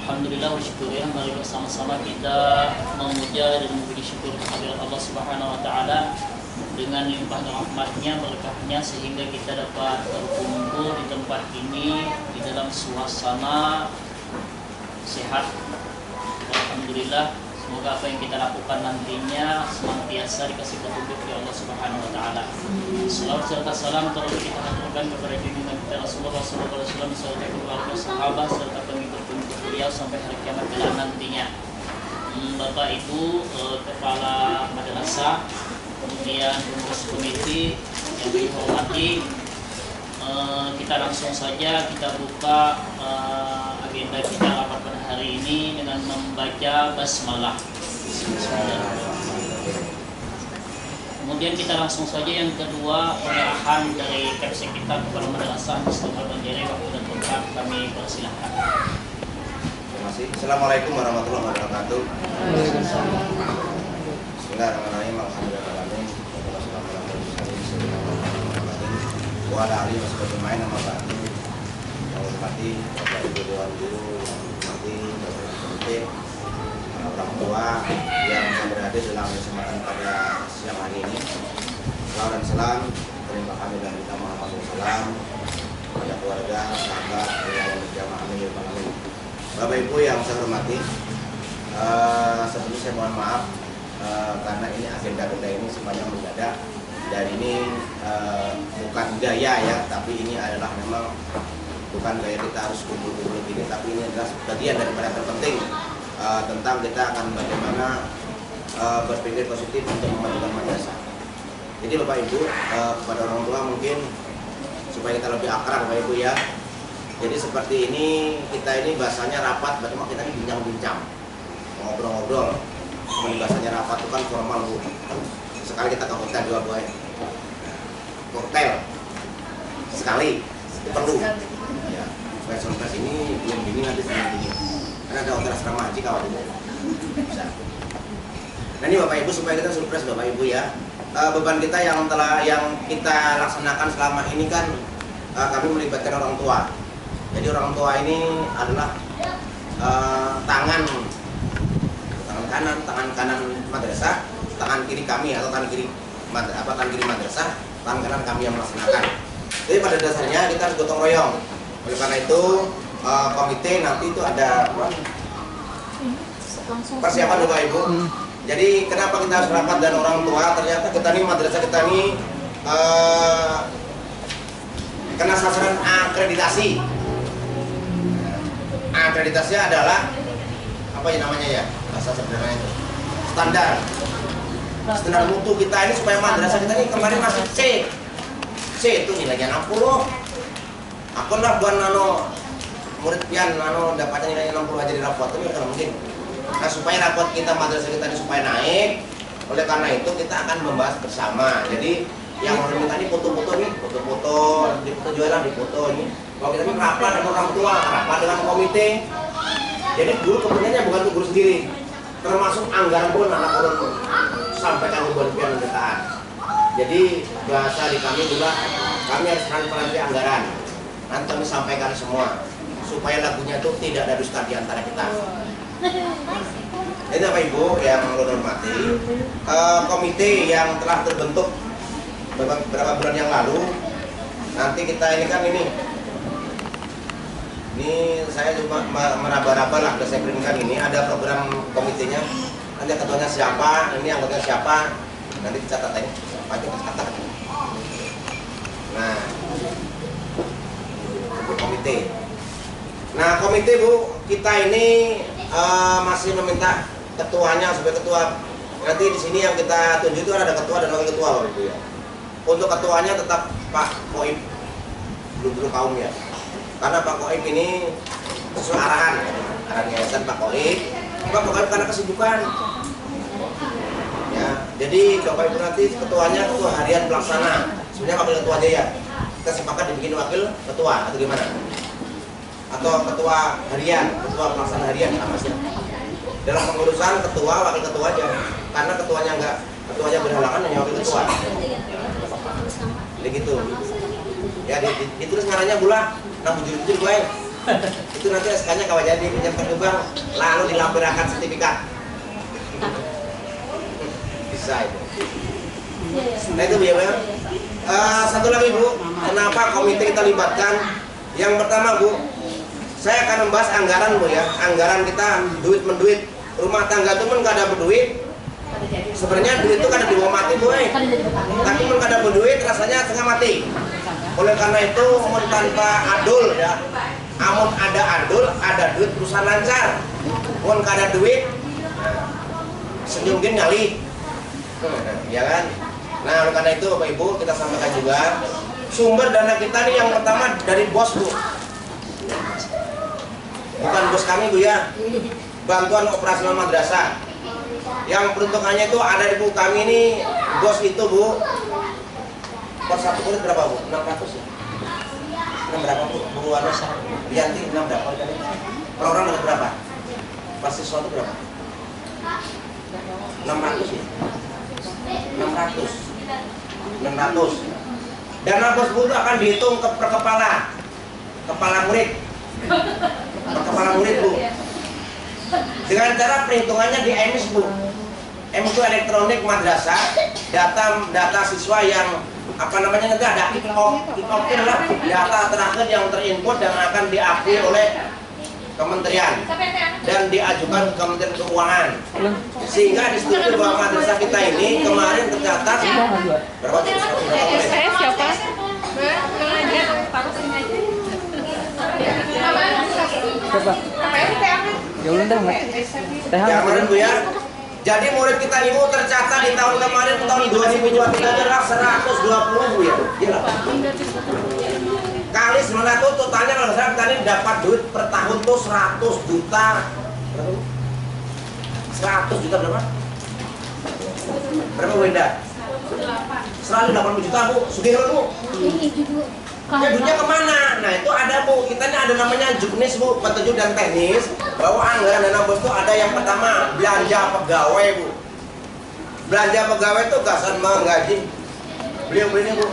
Alhamdulillah wa syukurnya, mari bersama-sama kita memuja dan memberi syukur kepada Allah Subhanahu wa taala dengan limpah rahmatnya, berkahnya, sehingga kita dapat berkumpul di tempat ini di dalam suasana sehat. Alhamdulillah, semoga apa yang kita lakukan nantinya senantiasa dikasih petunjuk oleh Allah Subhanahu wa taala. Salawat serta salam terus kita haturkan kepada junjungan kita Rasulullah sallallahu alaihi wasallam serta keluarga sahabat serta pengikut-pengikut beliau sampai hari kiamat kelak nantinya. Bapak Ibu kepala madrasah, kemudian pengurus komite yang dihormati, kita langsung saja kita buka agenda kita rapat pada hari ini dengan membaca basmalah. Kemudian kita langsung saja yang kedua, penyerahan dari kapsek kita kepada madrasah Muslim Al-Banjari. Waktu dan tempat kami persilahkan. Terima kasih. Assalamualaikum warahmatullahi wabarakatuh. Bismillahirrahmanirrahim. Alhamdulillahirrahmanirrahim. Wa ala alihi washabihi nama ba'du. Yang hormati Bapak Ibu Dewan Guru, hormati Bapak Ibu Komite, orang tua yang berada dalam kesempatan pada siang hari ini. Salam dan salam terima kami dan kita Muhammad SAW kepada keluarga, sahabat yang berjamaah amin. Bapak Ibu yang saya hormati, sebelumnya saya mohon maaf karena ini agenda-agenda ini semuanya mendadak dan ini bukan gaya ya, tapi ini adalah memang bukan gaya kita harus kumpul-kumpul gini, tapi ini adalah bagian daripada yang terpenting tentang kita akan bagaimana berpikir positif untuk memajukan madrasah. Jadi Bapak Ibu, kepada orang tua mungkin supaya kita lebih akrab Bapak Ibu ya. Jadi seperti ini, kita ini bahasanya rapat, berarti kita ini bincang-bincang, ngobrol-ngobrol. Kemudian bahasanya rapat itu kan formal Bu. Sekali kita ke hotel dua-duanya. Hotel sekali perlu. Ya, supaya surprise ini belum gini nanti ini. Karena ada hotel asrama haji kawan itu. Bisa. Nah ini Bapak Ibu supaya kita surprise Bapak Ibu ya. Beban kita yang kita laksanakan selama ini kan kami melibatkan orang tua. Jadi orang tua ini adalah tangan kanan madrasah, tangan kiri kami atau tangan kiri madrasah, tangan kanan kami yang melaksanakan. Jadi pada dasarnya kita harus gotong royong. Oleh karena itu komite nanti itu ada persiapan Bapak Ibu. Jadi kenapa kita harus rapat dan orang tua? Ternyata kita nih madrasah kita nih kena sasaran akreditasi. Akreditasinya adalah apa ya namanya ya, bahasa sederhananya itu standar mutu kita ini supaya madrasah kita ini kemarin masih C itu nilainya 60. Aku lah buat murid pian dapatnya nilainya 60 aja di rapot itu kan mungkin. Nah supaya rapot kita madrasah kita ini supaya naik, oleh karena itu kita akan membahas bersama. Jadi yang orang kita ini foto-foto nih, foto-foto jualan di foto ini. Kalau kita ini rapat dengan orang tua, rapat dengan komite. Jadi guru kepentingannya bukan untuk guru sendiri, termasuk anggaran pun anak orang pun sampaikan ke buat pendataan. Jadi bahasa di kami juga kami harus transparansi anggaran. Nanti kami sampaikan semua supaya lagunya itu tidak ada dusta di antara kita. Jadi Bapak Ibu yang hormati, komite yang telah terbentuk beberapa bulan yang lalu, nanti kita ini kan ini saya cuma meraba-raba lah, udah saya kirimkan ini ada program komitenya, nanti ketuanya siapa, ini anggotanya siapa, nanti dicatat aja siapa aja catat. Nah itu komite. Nah komite Bu, kita ini masih meminta ketuanya supaya ketua nanti di sini yang kita tunjuk itu ada ketua dan wakil ketua Bapak Ibu ya. Untuk ketuanya tetap Pak Koib dulu kaum ya. Karena Pak Koib ini sesuai arahan yayasan Pak Koib. Pak Koib karena kesibukan. Ya, jadi Bapak Ibu nanti ketuanya ketua harian pelaksana. Sebenarnya wakil ketua aja ya. Kita sepakat dibikin wakil ketua atau gimana? Atau ketua harian, ketua pelaksana harian sama sih. Dalam pengurusan ketua, wakil ketua aja. Karena ketuanya berhalangan hanya wakil ketua. Jadi gitu. Ya ditulis ngaranya gula 6 bujur gue. Itu nanti SK-nya kalau jadi pinjamkan ke bank, lalu dilampirkan sertifikat. Bisa itu. Nah itu ya, Bang. Satu lagi Bu, kenapa komite kita libatkan? Yang pertama Bu, saya akan membahas anggaran Bu ya. Anggaran kita duit menduit. Rumah tangga itu kan nggak ada berduit. Sebenarnya duit itu kan di bawah mati Bu. Tapi kan ada berduit rasanya setengah mati. Oleh karena itu, mun tanpa adul ya. Amun ada adul, ada duit perusahaan lancar. Mun kada duit, senyum gini nyali. Ya kan? Nah, oleh karena itu Bapak Ibu kita sampaikan juga sumber dana kita nih yang pertama dari bos Bu. Bukan bos kami Bu ya. Bantuan operasional madrasah. Yang peruntukannya itu ada di Bu kami ini bos itu Bu. Per satu kulit berapa Bu? 600 ya? 6 berapa Bu? Bu Anas Bianti 6 berapa kali? Per orang dapat berapa? Pasti sesuatu berapa? 600 ya? 600. Dana bos Bu itu akan dihitung per kepala murid Bu, dengan cara perhitungannya di EMIS Bu. EMIS itu elektronik madrasah, data siswa yang apa namanya nanti ada kick-off lah, data terakhir yang terinput dan akan diakui oleh kementerian dan diajukan ke Kementerian Keuangan, sehingga disetujui bahwa madrasah kita ini kemarin tercatat berapa? Saya siapa? Ya udah kemarin Bu ya. Jadi murid kita ini tercatat di tahun kemarin tahun 2023 adalah 120 Bu ya. Gila. Kali 900 totalnya kalau saya tadi dapat duit per tahun tuh 100 juta. 100 juta berapa? Berapa Wenda? 180 juta Bu, Sugihro Bu. Ya duitnya kemana? Nah itu ada Bu, kita ini ada namanya juknis Bu, petunjuk dan teknis bahwa anggaran dana bos itu ada yang pertama belanja pegawai Bu. Belanja pegawai itu gasan menggaji beliau-beliau Bu.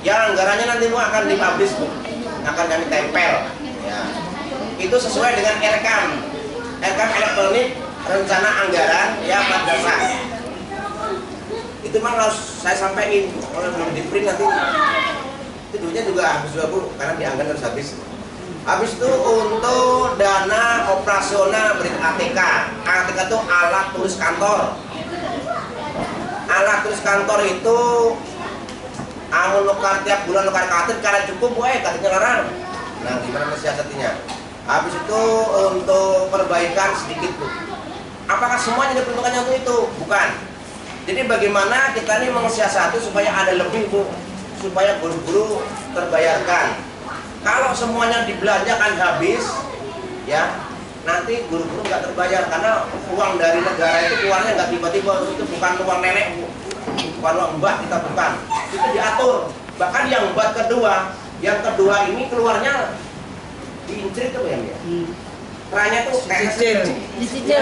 Ya anggarannya nanti Bu akan dipublish Bu, akan kami tempel ya. Itu sesuai dengan RKAM elektronik rencana anggaran ya madrasah. Itu memang harus saya sampaikan kalau belum di print nanti itu duitnya juga habis juga Bu, karena dianggaran harus habis. Habis itu untuk dana operasional berita ATK. ATK itu alat tulis kantor. Alat tulis kantor itu amun nukar tiap bulan nukar kartu karena cukup Bu, kartunya larang. Nah gimana mensiasatinya? Habis itu untuk perbaikan sedikit Bu. Apakah semuanya diperuntukkannya untuk itu? Bukan. Jadi bagaimana kita ini mensiasati supaya ada lebih Bu, supaya guru-guru terbayarkan. Kalau semuanya dibelanjakan habis, ya nanti guru-guru nggak terbayar karena uang dari negara itu keluarnya nggak tiba-tiba, itu bukan uang nenek Bu, bukan uang mbak kita bukan, itu diatur. Bahkan yang mbak kedua, ini keluarnya diincrit tuh ya. Ranya tuh kayak Dicicil.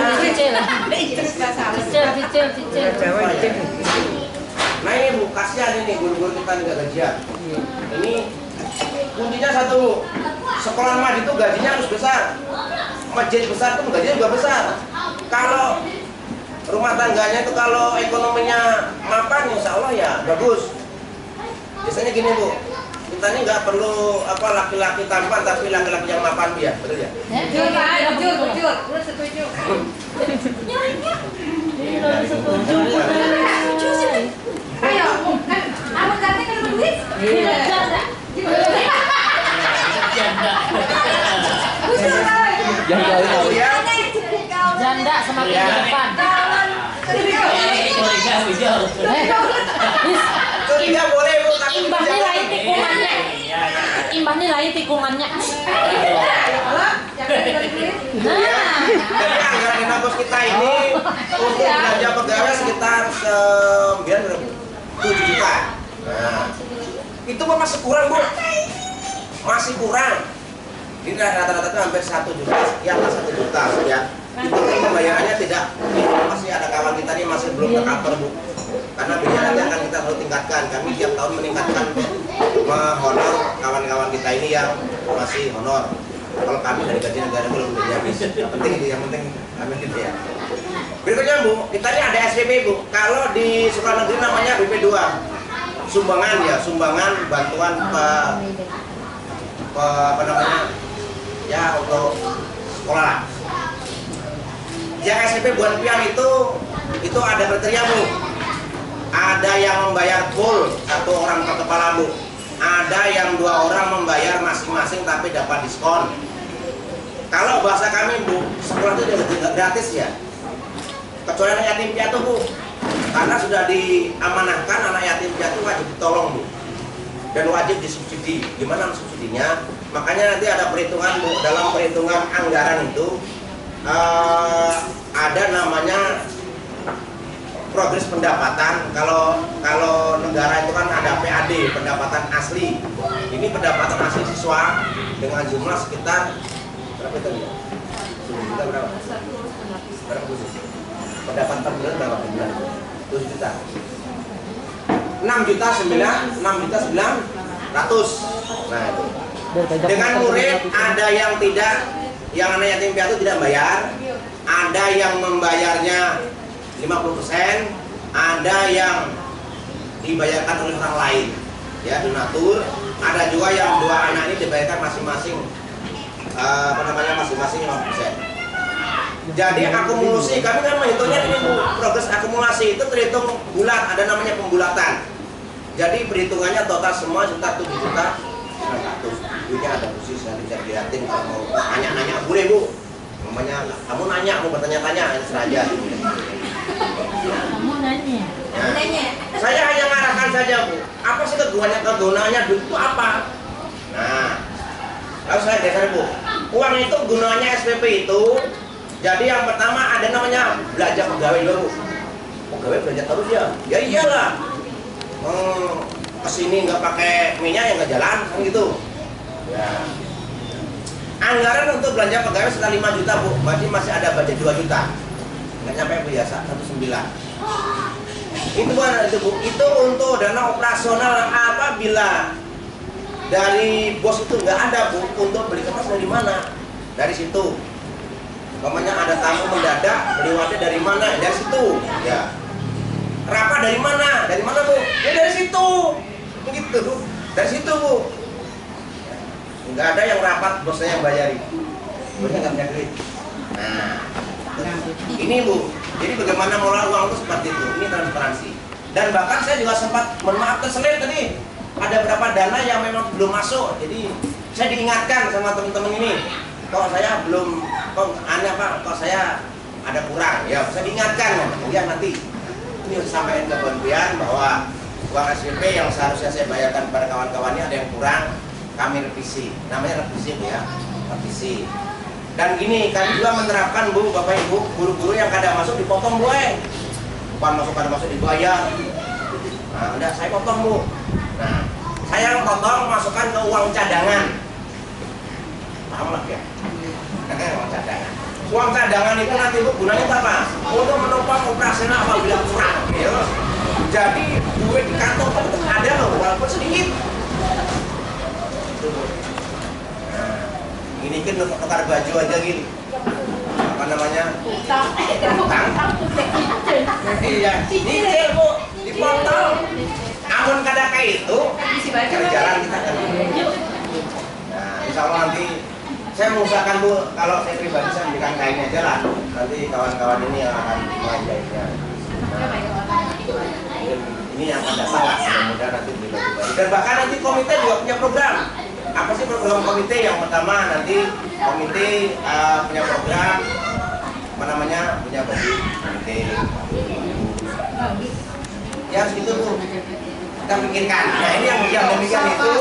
Nah ini Bu, kasihan ini guru-guru kita nggak gajian. Ini kuncinya satu, sekolah maju itu gajinya harus besar, masjid besar itu gajinya juga besar. Kalau rumah tangganya itu kalau ekonominya mapan, insya Allah ya bagus. Biasanya gini Bu, kita ini nggak perlu apa laki-laki tampan, tapi laki-laki yang mapan ya, betul ya? Betul, setuju. Ayo, amun ganti kan duit? Janda semakin di depan. Curiga boleh Bu, tapi Imbahnya lain tikungannya. Imbahnya lain tikungannya. Jadi anggaran dana bos kita ini untuk belanja pegawai sekitar 7 juta. Nah, itu masih kurang Bu, masih kurang. Ini rata-rata itu hampir 1 juta sekian lah, 1 juta ya. Itu pembayarannya tidak, masih ada kawan kita ini masih belum ke kantor Bu, karena biaya nanti akan kita selalu tingkatkan. Kami tiap tahun meningkatkan menghonor kawan-kawan kita ini yang masih honor. Kalau kami dari gaji negara belum habis. Yang penting itu, yang penting kami gitu ya. Berikutnya Bu, kita ini ada SPP Bu. Kalau di sekolah negeri namanya BP2. Sumbangan ya, sumbangan bantuan apa namanya? Ya untuk sekolah. Yang SPP buat pian itu ada kriteria Bu. Ada yang membayar full 1 orang per kepala Bu. Ada yang 2 orang membayar masing-masing tapi dapat diskon. Kalau bahasa kami Bu, sekolah itu juga gratis ya. Kecuali anak yatim piatu Bu. Karena sudah diamanahkan anak yatim piatu wajib ditolong Bu. Dan wajib disubsidi. Gimana subsidinya? Makanya nanti ada perhitungan Bu. Dalam perhitungan anggaran itu ada namanya progres pendapatan. Kalau negara itu kan ada PAD, pendapatan asli. Ini pendapatan asli siswa dengan jumlah sekitar berapa itu ya? Berapa? Berapa khusus? Pendapatan per bulan berapa per bulan? 7 juta. 6 juta 900. Nah itu. Dengan murid ada yang tidak, yang anak yatim piatu tidak bayar, ada yang membayarnya 50%, ada yang dibayarkan oleh orang lain, ya donatur. Ada juga yang 2 anak ini dibayarkan masing-masing, masing-masing 50%. Jadi akumulasi, kami kan menghitungnya ini progres akumulasi itu terhitung bulat, ada namanya pembulatan. Jadi perhitungannya total semua sekitar 7 juta 900. Duitnya ada khusus, nanti bisa dilihatin kalau mau nanya-nanya boleh Bu. Namanya kamu nanya, mau bertanya-tanya, saja. Kamu nanya. Ya. Saya hanya ngarahkan saja Bu. Apa sih kegunaannya duit itu apa? Nah, lalu saya geser Bu. Uang itu gunanya SPP itu. Jadi yang pertama ada namanya belanja pegawai dulu. Pegawai belanja terus ya? Ya iyalah. Kesini nggak pakai minyak ya nggak jalan kan gitu. Ya. Anggaran untuk belanja pegawai sekitar 5 juta Bu. Berarti masih ada budget 2 juta. Nggak nyampe biasa 19. Itu bukan itu Bu. Itu untuk dana operasional apabila dari bos itu nggak ada Bu untuk beli kertas dari mana? Dari situ. Umpamanya ada tamu mendadak, beli wadah dari mana? Dari situ. Ya. Rapat dari mana? Dari mana Bu? Ya dari situ. Gitu. Dari situ Bu. Nggak ada yang rapat bosnya yang bayari. Bosnya nggak punya duit. Nah, ini Bu. Jadi bagaimana mengelola uang itu seperti itu. Ini transparansi. Dan bahkan saya juga sempat, mohon maaf keselip tadi. Ada beberapa dana yang memang belum masuk. Jadi saya diingatkan sama teman-teman ini. Kok saya belum, kok aneh Pak, kok saya ada kurang. Ya saya diingatkan. Kemudian nanti ini harus sampaikan ke Bonpian bahwa uang SPP yang seharusnya saya bayarkan kepada kawan-kawannya ada yang kurang. Kami revisi, namanya revisi Bu ya, revisi. Dan gini, kami juga menerapkan Bu, Bapak Ibu, guru-guru yang kadang masuk dipotong Bu, bukan masuk kadang masuk dibayar. Nah, udah saya potong Bu. Nah, saya potong masukkan ke uang cadangan. Paham lah ya? Uang cadangan. Uang cadangan itu nanti Bu gunanya apa? Untuk menopang operasional apabila kurang. Ya. Jadi duit di kantong itu ada loh, walaupun sedikit. Nah, ini kan tukar baju aja gini. Apa namanya? Utang. Iya, dicil Bu, dipotong. Amun kada kayak itu, cari jalan kita kan. Nah, insya Allah nanti saya mengusahakan Bu, kalau saya pribadi saya berikan kainnya aja lah. Nanti kawan-kawan ini yang akan mengajarnya. Nah, ini yang akan datang lah, mudah-mudahan nanti bagi-bagi. Dan bahkan nanti komite juga punya program. Apa sih program komite? Yang pertama nanti komite punya program apa namanya, punya bagi komite. Ya segitu Bu, kita pikirkan. Nah ini yang demikian itu.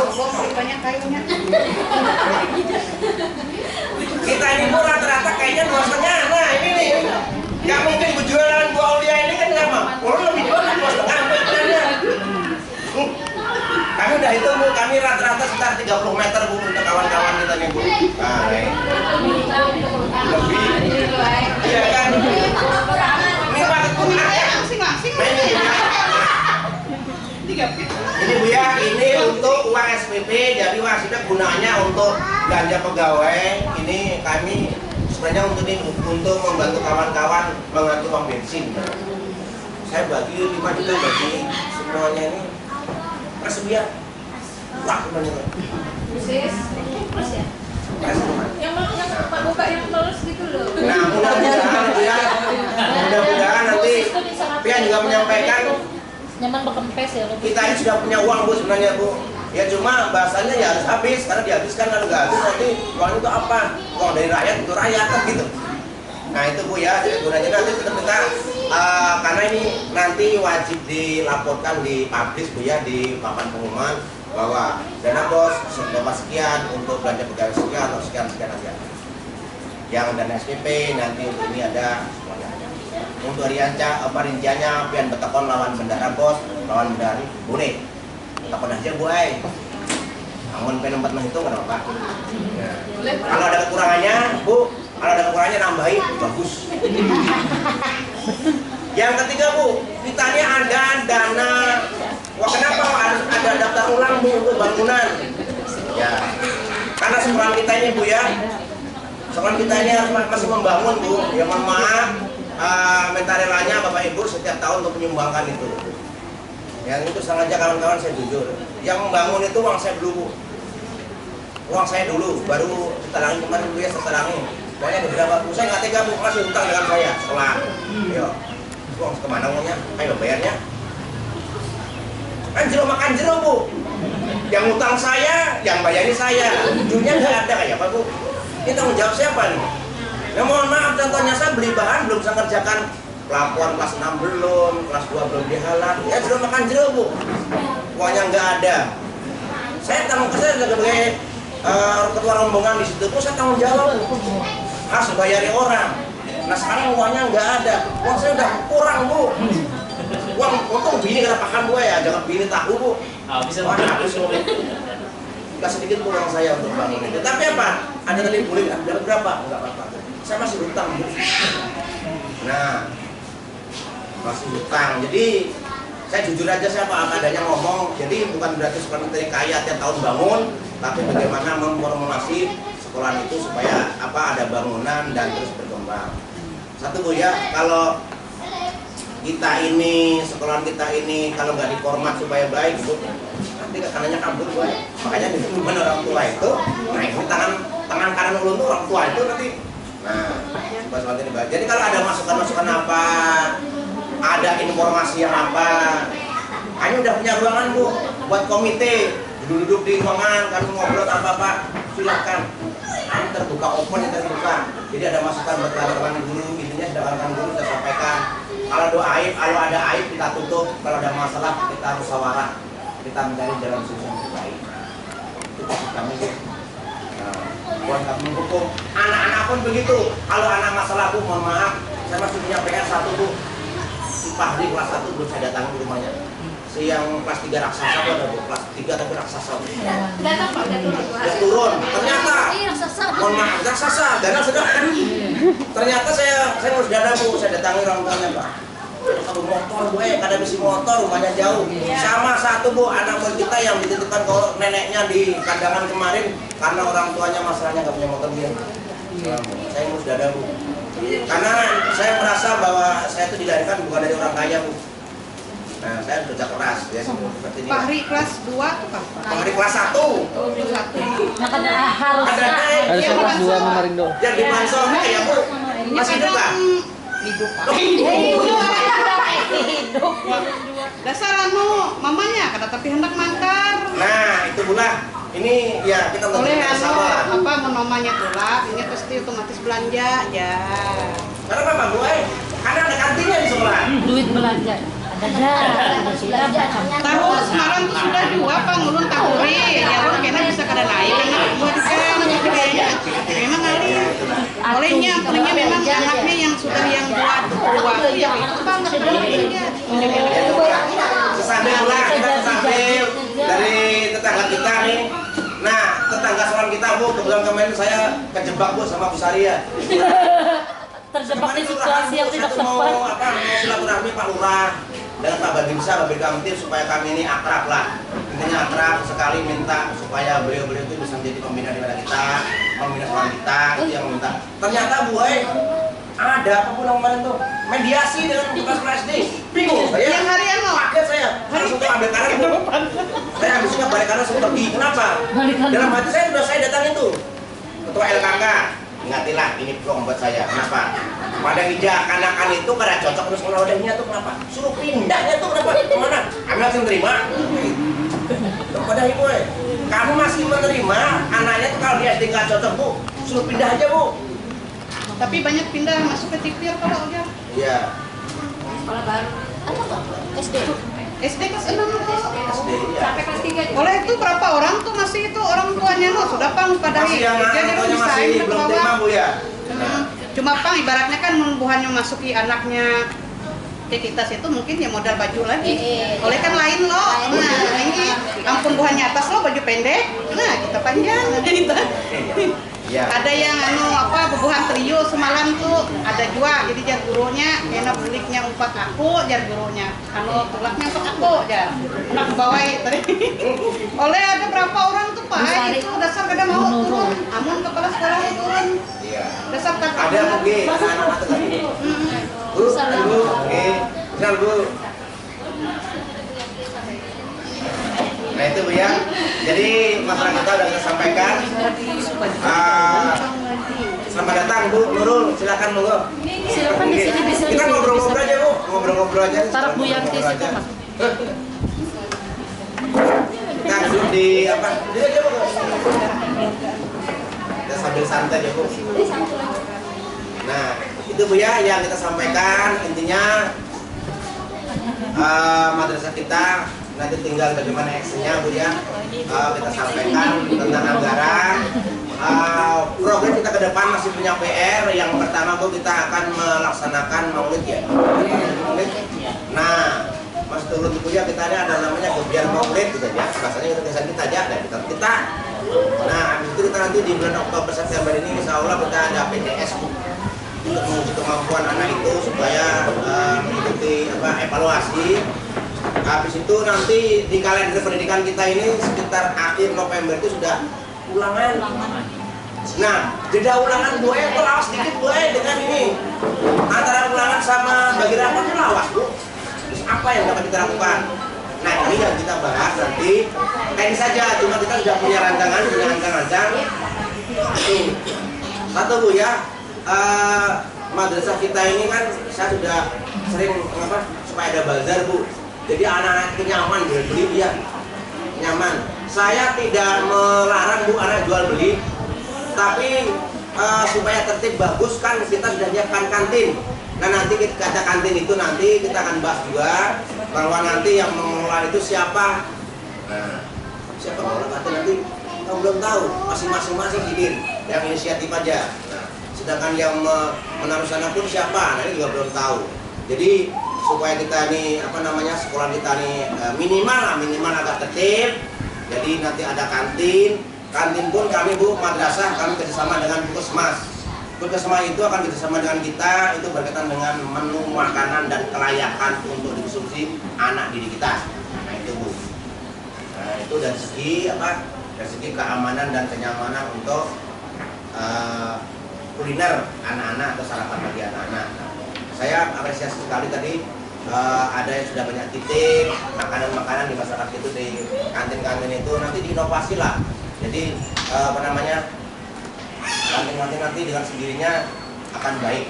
Kita ini Bu rata-rata kayaknya 2,5. Nah ini nih, nggak mungkin berjualan Bu Aulia ini kan lama. Kalau lebih jual 2,5. Kami udah hitung Bu, kami rata-rata sekitar 30 meter Bu untuk kawan-kawan kita nih Bu. Nah, lebih. Iya kan? Ini Pak Ketua ya. 30 Ini Bu ya, ini untuk uang SPP, jadi maksudnya gunanya untuk belanja pegawai. Ini kami sebenarnya untuk membantu kawan-kawan mengatur uang bensin. Saya bagi 5 juta bagi semuanya ini Mas Bu ya. Wah, sebenarnya. Terus ya? Yang Pak buka yang terus gitu loh. Nah, mudah-mudahan Bu ya. Mudah-mudahan nanti Pian juga menyampaikan nyaman berkempes ya. kita ini sudah punya uang Bu sebenarnya Bu. Ya cuma bahasanya ya harus habis, karena dihabiskan kalau nggak habis nanti uang itu apa? Uang dari rakyat untuk rakyat kan gitu. Nah itu Bu ya, jadi gunanya nanti tetap kita karena ini nanti wajib dilaporkan di publish Bu ya, di papan pengumuman bahwa dana bos berapa sekian untuk belanja pegawai sekian atau sekian nanti ada. Yang dana SPP nanti untuk ini ada semuanya. Untuk rinciannya pian betakon lawan bendara bos, lawan bendara boleh. Betakon aja Bu ay. Namun pen 4 menghitung nggak apa-apa. Nah, kalau ada kekurangannya Bu, kalau ada kekurangannya nambahin bagus. Yang ketiga Bu, kita ini ada dana. Wah kenapa harus ada daftar ulang Bu untuk bangunan? Ya, karena sekolah kita ini Bu ya, sekolah kita ini harus masih membangun Bu. Ya mohon maaf, minta relanya Bapak Ibu setiap tahun untuk menyumbangkan itu. Yang itu sengaja kawan-kawan saya jujur. Yang membangun itu uang saya dulu, uang saya dulu, baru setelahnya kemarin Bu ya setelahnya. Pokoknya beberapa Bu, saya nggak tega Bu masih hutang dengan saya sekolah. Yo, uang kemana uangnya? Ayo bayarnya. Kan jeruk makan jeruk Bu, yang utang saya, yang bayari saya, ujungnya nggak ada kayak apa Bu? Ini tanggung jawab siapa nih? Ya mohon maaf, contohnya saya beli bahan belum bisa ngerjakan pelaporan kelas 6 belum, kelas 2 belum dihalang, ya jeruk makan jeruk Bu, uangnya nggak ada. Saya tanggung saya sebagai ketua rombongan di situ Bu, saya tanggung jawab harus bayari orang. Nah sekarang uangnya nggak ada, uang saya udah kurang Bu. Uang untung bini kena pakan Bu ya, jangan bini tahu Bu. Bisa habis nggak sedikit Bu uang saya untuk bangun itu. Tapi apa? Ada tadi boleh nggak? Dapat berapa? Nggak apa-apa. Saya masih hutang Bu. Nah, masih hutang. Jadi saya jujur aja saya apa adanya ngomong. Jadi bukan berarti sekolah kita kaya tiap tahun bangun, tapi bagaimana memformulasi sekolah itu supaya apa ada bangunan dan terus berkembang. Satu Bu ya, kalau kita ini, sekolah kita ini kalau nggak diformat supaya baik Bu, nanti kanannya kabur Bu. Makanya di hubungan orang tua itu, nah ini tangan kanan ulun tuh orang tua itu nanti. Nah, supaya ini baik. Jadi kalau ada masukan-masukan apa, ada informasi yang apa, kami udah punya ruangan Bu, buat komite, duduk-duduk di ruangan, kami ngobrol apa-apa, silakan. Ini terbuka, open, terbuka. Jadi ada masukan buat kawan-kawan guru, intinya sudah kawan-kawan guru sudah sampaikan. Kalau ada aib kita tutup, kalau ada masalah kita musyawarah, kita mencari jalan solusi yang terbaik. Itu maksud kami Bu. Buat kami menghukum anak-anak pun begitu. Kalau anak masalah Bu, mohon maaf, saya masih punya PR 1 Bu. Si Fahri kelas 1 belum saya datangi di rumahnya. Si yang kelas 3 raksasa itu ada Bu, kelas 3 tapi raksasa Bu. Datang Pak, Dia turun. Ternyata, mohon maaf, raksasa, dana sudah. Ternyata saya harus dana Bu, saya datangi orang tuanya Pak. Satu motor Bu, kada bisi motor, rumahnya jauh. Sama satu Bu, anak murid kita yang dititipkan ke neneknya di kandangan kemarin karena orang tuanya masalahnya nggak punya motor dia. Saya harus dana Bu. Karena saya merasa bahwa saya itu dilahirkan bukan dari orang kaya Bu. Nah, saya kerja keras ya seperti ini. Fahri kelas 2 tuh Pak. Fahri kelas 1. Oh, kelas 1. Nah, kan harus Ada Harus kelas 2 kemarin dong. yang di Pansor ya Bu. Masih hidup Pak? Hidup Pak. hidup. Dasar anu mamanya kada tapi hendak mangkar. Nah, itu pula. Ini ya kita Boleh anu bersama. apa mamanya tulak, ini pasti otomatis belanja ya. Karena apa Bu? Karena ada kantinnya di sekolah. Duit belanja. Ada sudah Tahu semalam tuh sudah juga Pak ngulun tahuri. Ya lu kena bisa kada naik karena buat kan biayanya. Memang kali. Bolehnya memang anaknya yang sudah yang buat tua itu yang itu Bang sebenarnya. Sambil lah kita sambil dari tetangga kita nih. Nah, tetangga seorang kita Bu, kebetulan kemarin saya kejebak Bu sama Bu Saria. terjebak di situasi yang tidak tepat. Mau silaturahmi Pak Lurah dengan Pak Babinsa, Babin Kamtib supaya kami ini akrab lah. Intinya akrab sekali minta supaya beliau-beliau itu bisa menjadi pembina di mana kita, pembina sekolah kita, itu yang minta. Ternyata ada apa pun kemarin tuh mediasi dengan bekas SD. Bingung saya. Yang harian lo? Kaget saya. Langsung ke ambil kanan Bu. Saya habisnya balik kanan langsung pergi. Kenapa? Dalam hati saya datangin tuh ketua LKK. Ingatilah ini peluang buat saya. Kenapa? Pada ijazah anakan itu karena cocok terus wadahnya tuh kenapa? Suruh pindahnya tuh kenapa? Kemana? Kami langsung terima. Kepada ibu, kamu masih menerima anaknya tuh kalau di SD nggak cocok Bu, suruh pindah aja Bu. Tapi banyak pindah masuk ke TPR kalau udah. Iya. Sekolah baru. SD. SD kelas 6 SD ya. Sampai kelas 3. oleh itu berapa orang tuh masih itu orang tuanya lo sudah Pang pada Masih yang jadi anaknya masih belum terima Bu ya. Cuma Pang ibaratnya kan bukannya masuki anaknya ke kita situ mungkin ya modal baju lagi. Oleh kan lain lo. Nah, ini ampun buahnya atas lo baju pendek. Nah, kita panjang gitu. Iya. Ada yang bubuhan trio semalam tuh ada juga jadi jar gurunya enak beliknya umpat aku jar gurunya tulaknya umpat aku jar anak bawa tadi oleh ada berapa orang tuh Pak itu dasar kada mau turun amun kepala sekolah turun Iya. dasar kata Ada mungkin anak-anak tadi. Bu, Bu, kenal Bu. Nah itu Bu ya. Jadi masalah kita udah kita sampaikan. Selamat datang Bu Nurul, silakan monggo. Silakan di sini bisa Kita ngobrol-ngobrol aja Bu, ngobrol-ngobrol aja. Taruh Bu Yanti situ, Mas. Kita duduk di apa? Di aja Bu. Kita sambil santai ya Bu. Nah, itu Bu ya yang kita sampaikan intinya madrasah kita nanti tinggal bagaimana actionnya Bu ya. Kita sampaikan tentang anggaran. Program kita ke depan masih punya PR. Yang pertama Bu kita akan melaksanakan maulid ya. Maulid. Nah, Mas Turun itu ya kita ada namanya kegiatan maulid gitu ya. Bahasanya kita aja dan kita. Nah, habis itu kita nanti di bulan Oktober September ini insya Allah kita ada PTS Bu untuk menguji kemampuan anak itu supaya mengikuti evaluasi. Habis itu nanti di kalender pendidikan kita ini sekitar akhir November itu sudah ulangan. Nah, jeda ulangan Bu itu lawas dikit Bu dengan ini. Antara ulangan sama bagi rapat itu lawas Bu. Terus apa yang dapat kita lakukan? Nah, ini yang kita bahas nanti. Ini saja, cuma kita sudah punya rancangan, punya rancang-rancang. Satu Bu ya. Madrasah kita ini kan saya sudah sering supaya ada bazar Bu. Jadi anak-anak itu nyaman beli dia nyaman. Saya tidak melarang Bu anak jual beli, tapi supaya tertib bagus kan kita sudah nyiapkan kantin. Nah nanti kata kantin itu nanti kita akan bahas juga bahwa nanti yang mengelola itu siapa. Nah siapa mengelola kantin nanti kita belum tahu, masing-masing hidir yang inisiatif aja. Nah, sedangkan yang menaruh sana pun siapa, nah ini juga belum tahu. Jadi supaya kita nih sekolah kita nih minimal agak tertib. Jadi nanti ada kantin pun kami Bu madrasah kami kerjasama dengan Puskesmas. Puskesmas itu akan kerjasama dengan kita itu berkaitan dengan menu makanan dan kelayakan untuk dikonsumsi anak didik kita. Nah itu Bu. Nah itu dari segi keamanan dan kenyamanan untuk kuliner anak-anak atau sarapan bagi anak-anak. Saya apresiasi sekali tadi ada yang sudah banyak titik makanan-makanan di masyarakat itu di kantin-kantin itu nanti diinovasi lah. Jadi kantin-kantin nanti dengan sendirinya akan baik.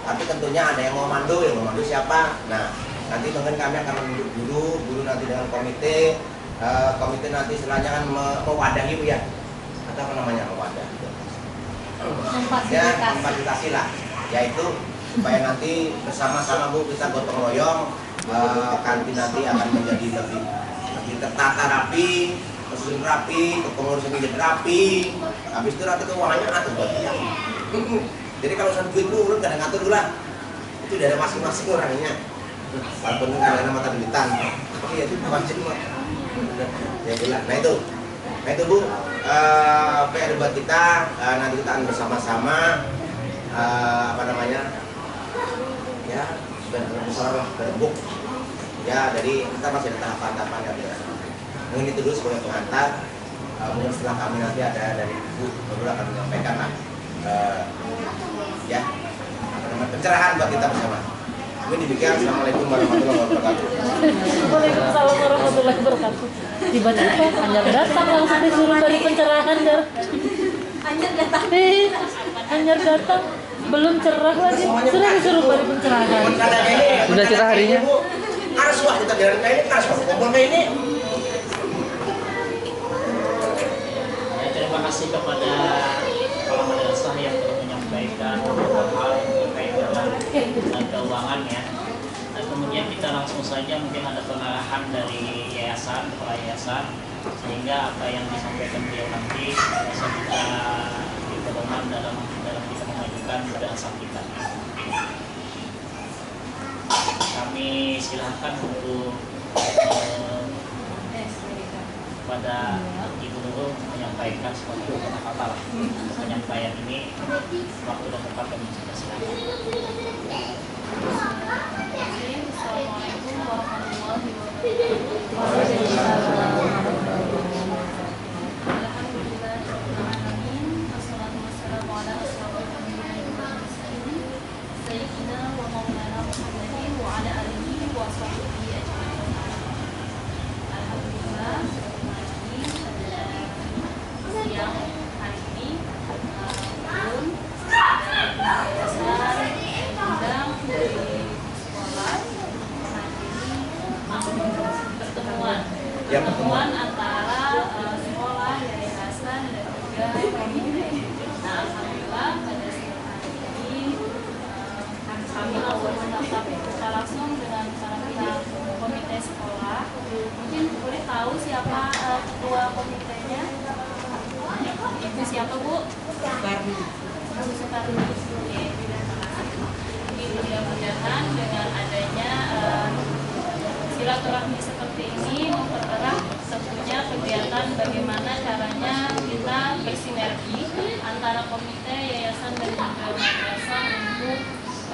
Tapi tentunya ada yang mau mandu siapa. Nah nanti mungkin kami akan menunjuk guru nanti dengan komite nanti selanjutnya kan mewadahi Bu ya. Atau mewadah. Ya memfasilitasi lah, yaitu supaya nanti bersama-sama Bu kita gotong royong kantin nanti akan menjadi lebih tertata rapi, mesin rapi, kepengurusan menjadi rapi. Habis itu nanti keuangannya atur buat dia. Jadi kalau urusan duit Bu urut kadang ngatur dulu lah. Itu dari masing-masing orangnya. Walaupun kalian mata duitan. Iya itu wajib mah. Ya jelas. Nah itu Bu PR buat kita nanti kita akan bersama-sama ya sudah berembuk Ya, jadi kita masih ada tahapan-tahapan yang tidak. Mungkin itu dulu sebagai pengantar. Mungkin setelah kami nanti ada dari Ibu baru akan menyampaikan lah, ya, pencerahan buat kita bersama. Mungkin demikian. Assalamualaikum warahmatullahi wabarakatuh. Waalaikumsalam warahmatullahi wabarakatuh. Tiba-tiba Anjar datang langsung disuruh beri pencerahan Anjar. Anjar datang belum cerah lagi sudah disuruh beri pencerahan. Sudah cerah harinya. Arsuah kita bilang kayak ini, arsuah kumpul kayak ini. Ya, terima kasih kepada kepala madrasah yang telah menyampaikan beberapa hal yang terkait dengan keuangan ya. Dan kemudian kita langsung saja mungkin ada pengarahan dari yayasan, kepala yayasan, sehingga apa yang disampaikan beliau nanti bisa kita diperlukan dalam kita memajukan madrasah kita. Kami silahkan untuk pada Ibu Nurul menyampaikan suatu kata-kata lah. Penyampaian ini waktu dan tempat kami silakan. Assalamualaikum warahmatullahi wabarakatuh. Alhamdulillahirrahmanirrahim. Wassalatu wassalamu ala asyrofil anbiya'i wal mursalin sayyidina wa maulana Muhammadin wa ala alihi wa sahbihi ajma'in. Alhamdulillah, siang hari ini belum dari undang dari sekolah menghadiri pertemuan antara sekolah, yayasan dan juga komite. Nah, alhamdulillah pada siang hari ini kami langsung mendapat buka langsung dengan para pihak komite sekolah. Mungkin boleh tahu siapa ketua komitenya? Ibu siapa, Bu? Soekarni. Bu Soekarni. Oke, terima kasih. Jadi mudah-mudahan dengan adanya silaturahmi seperti ini mempererat tentunya kegiatan bagaimana caranya kita bersinergi antara komite, yayasan dan juga madrasah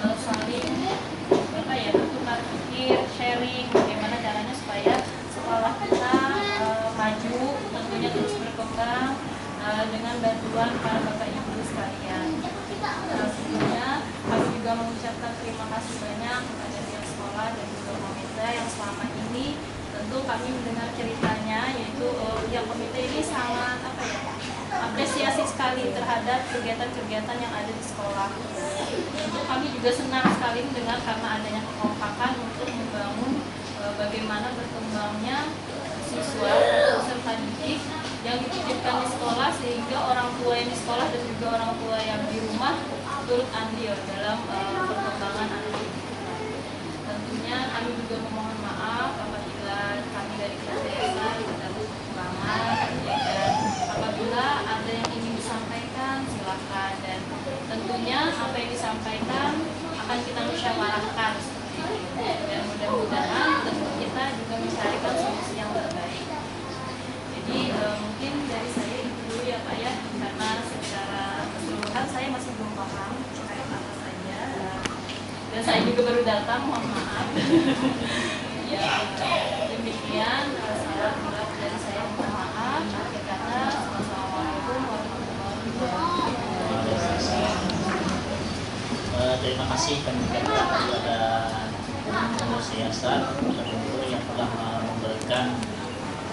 untuk saling bertukar pikir, sharing bagaimana caranya supaya sekolah kita maju, tentunya terus berkembang dengan bantuan para bapak ibu sekalian. Sebelumnya kami juga mengucapkan terima kasih banyak kepada pihak sekolah dan juga komite yang selama ini tentu kami mendengar ceritanya, yaitu pihak komite ini sangat apresiasi sekali terhadap kegiatan-kegiatan yang ada di sekolah. Tentu kami juga senang sekali mendengar karena adanya kekompakan untuk membangun bagaimana berkembangnya siswa atau peserta didik yang dititipkan di sekolah, sehingga orang tua yang di sekolah dan juga orang tua yang di rumah turut andil dalam perkembangan anak didik. Tentunya kami juga memohon maaf apabila kami dari yayasan tidak berkekurangan, dan apabila ada yang ingin disampaikan silakan, dan tentunya apa yang disampaikan akan kita musyawarahkan seperti itu, dan mudah-mudahan tentu kita juga mencarikan solusi yang terbaik. Jadi mungkin dari saya itu dulu ya Pak ya, karena secara keseluruhan saya masih belum paham terkait apa saja, dan saya juga baru datang, mohon maaf. Ya, demikian salam dari saya, mohon maaf. Akhir kata, wassalamualaikum warahmatullahi wabarakatuh. Terima kasih kami ucapkan kepada pengurus yayasan, kepada guru yang telah memberikan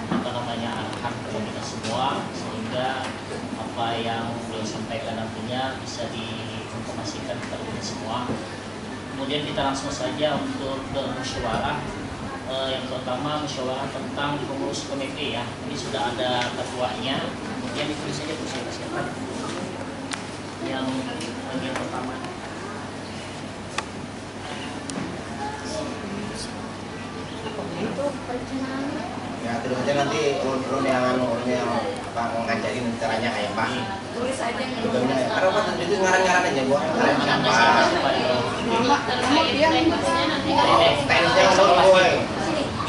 arahan kepada kita semua, sehingga apa yang beliau sampaikan nantinya bisa diinformasikan kepada kita semua. Kemudian kita langsung saja untuk bermusyawarah. Yang pertama musyawarah tentang pengurus komite ya. Ini sudah ada ketuanya. Kemudian ditulis saja siapa yang bagian pertama. Itu perencanaan. Ya, terus aja nanti urun yang ngajarin caranya kayak Pak. Tulis aja Karena Pak itu ngarang-ngarang aja gua. teknisnya nanti Teknisnya ngomong gue.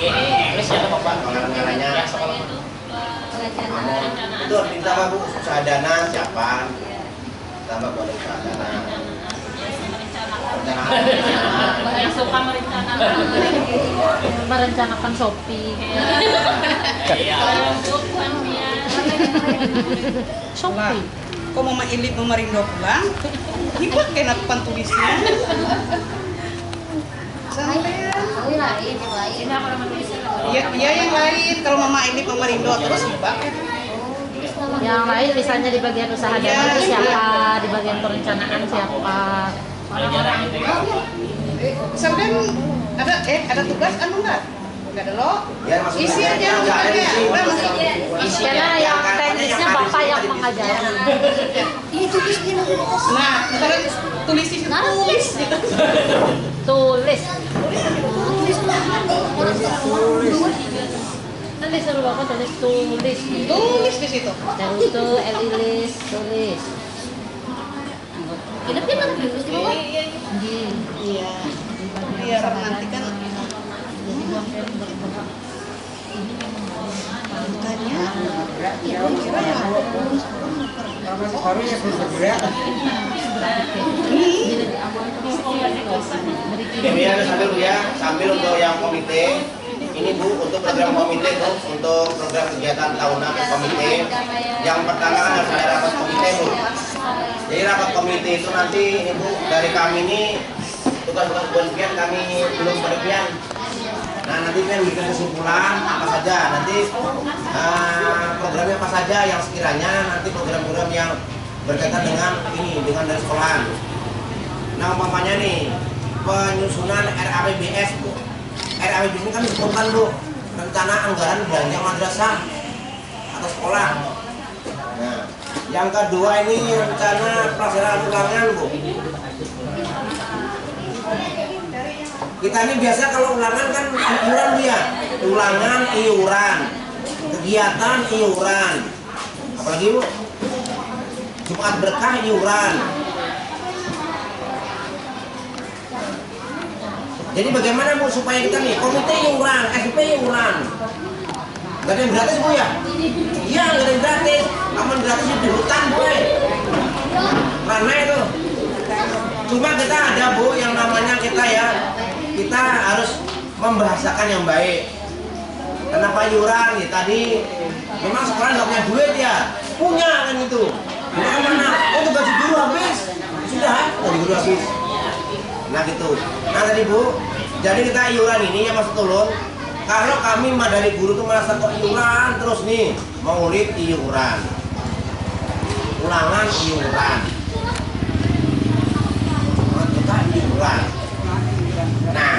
Inggris ya Bapak. Ngarang-ngarangnya. perencanaan Itu ditambah Bu, usaha dana siapa? Tambah boleh usaha dana. yang suka merencanakan. merencanakan Shopee. Iya. bukan dia. Shopee. Kok Mama Ilip Marindo pulang? Hibak kena depan tulisnya. Sampai Ini aku nama tulisnya. iya yang lain. Kalau Mama Ilip Marindo terus hibak ya. Yang lain misalnya di bagian usaha Iya. dana itu siapa, di bagian perencanaan siapa. Pelajaran itu ya. Sampai ada tugas anu enggak? Enggak ada lo. Ya, maksudnya Isi aja nggak ada maksudnya. isi. Udah maksudnya. Karena yang teknisnya bapak yang mengajar. Nah, sekarang tulis isi tulis gitu. Tulis. Nanti suruh bapak tulis tulis. Tulis di situ. Terus tuh Elilis tulis. Ini dia mana tulis di bawah? Iya. Biar nanti kan tanya. Kira ya. Ini ya sambil Bu ya, sambil untuk yang komite. Ini Bu untuk program komite Bu, untuk program kegiatan tahunan komite. Yang pertama kan harus ada rapat komite Bu. Jadi rapat komite itu nanti ini Bu dari kami ini tugas-tugas kemudian kami belum berlebihan. Nah nanti kan bikin kesimpulan apa saja nanti programnya apa saja yang sekiranya nanti program-program yang berkaitan dengan ini dengan dari sekolahan. Nah umpamanya nih penyusunan RAPBS Bu. RAPBS ini kan diperlukan Bu rencana anggaran belanja madrasah atau sekolah. Nah yang kedua ini rencana pelaksanaan ulangan Bu. Kita ini biasa kalau ulangan kan iuran Bu ya. Ulangan iuran, kegiatan iuran. Apalagi Bu? Jumat berkah iuran. Jadi bagaimana Bu supaya kita nih komite iuran, SP iuran. Gak ada yang gratis Bu ya? Iya gak ada yang gratis. Aman gratis itu hutan Bu. Karena itu. Cuma kita ada Bu yang namanya kita ya. Kita harus membahasakan yang baik. Kenapa iuran? Ya tadi memang sekolah nggak punya duit ya. Punya kan itu. Mana? Oh tuh gaji guru habis. Sudah, gaji guru habis. Nah gitu. Nah tadi Bu, jadi kita iuran ini ya Mas Tulun. Kalau kami dari guru tuh merasa kok iuran terus nih, maulid iuran, ulangan iuran, kita iuran. Nah,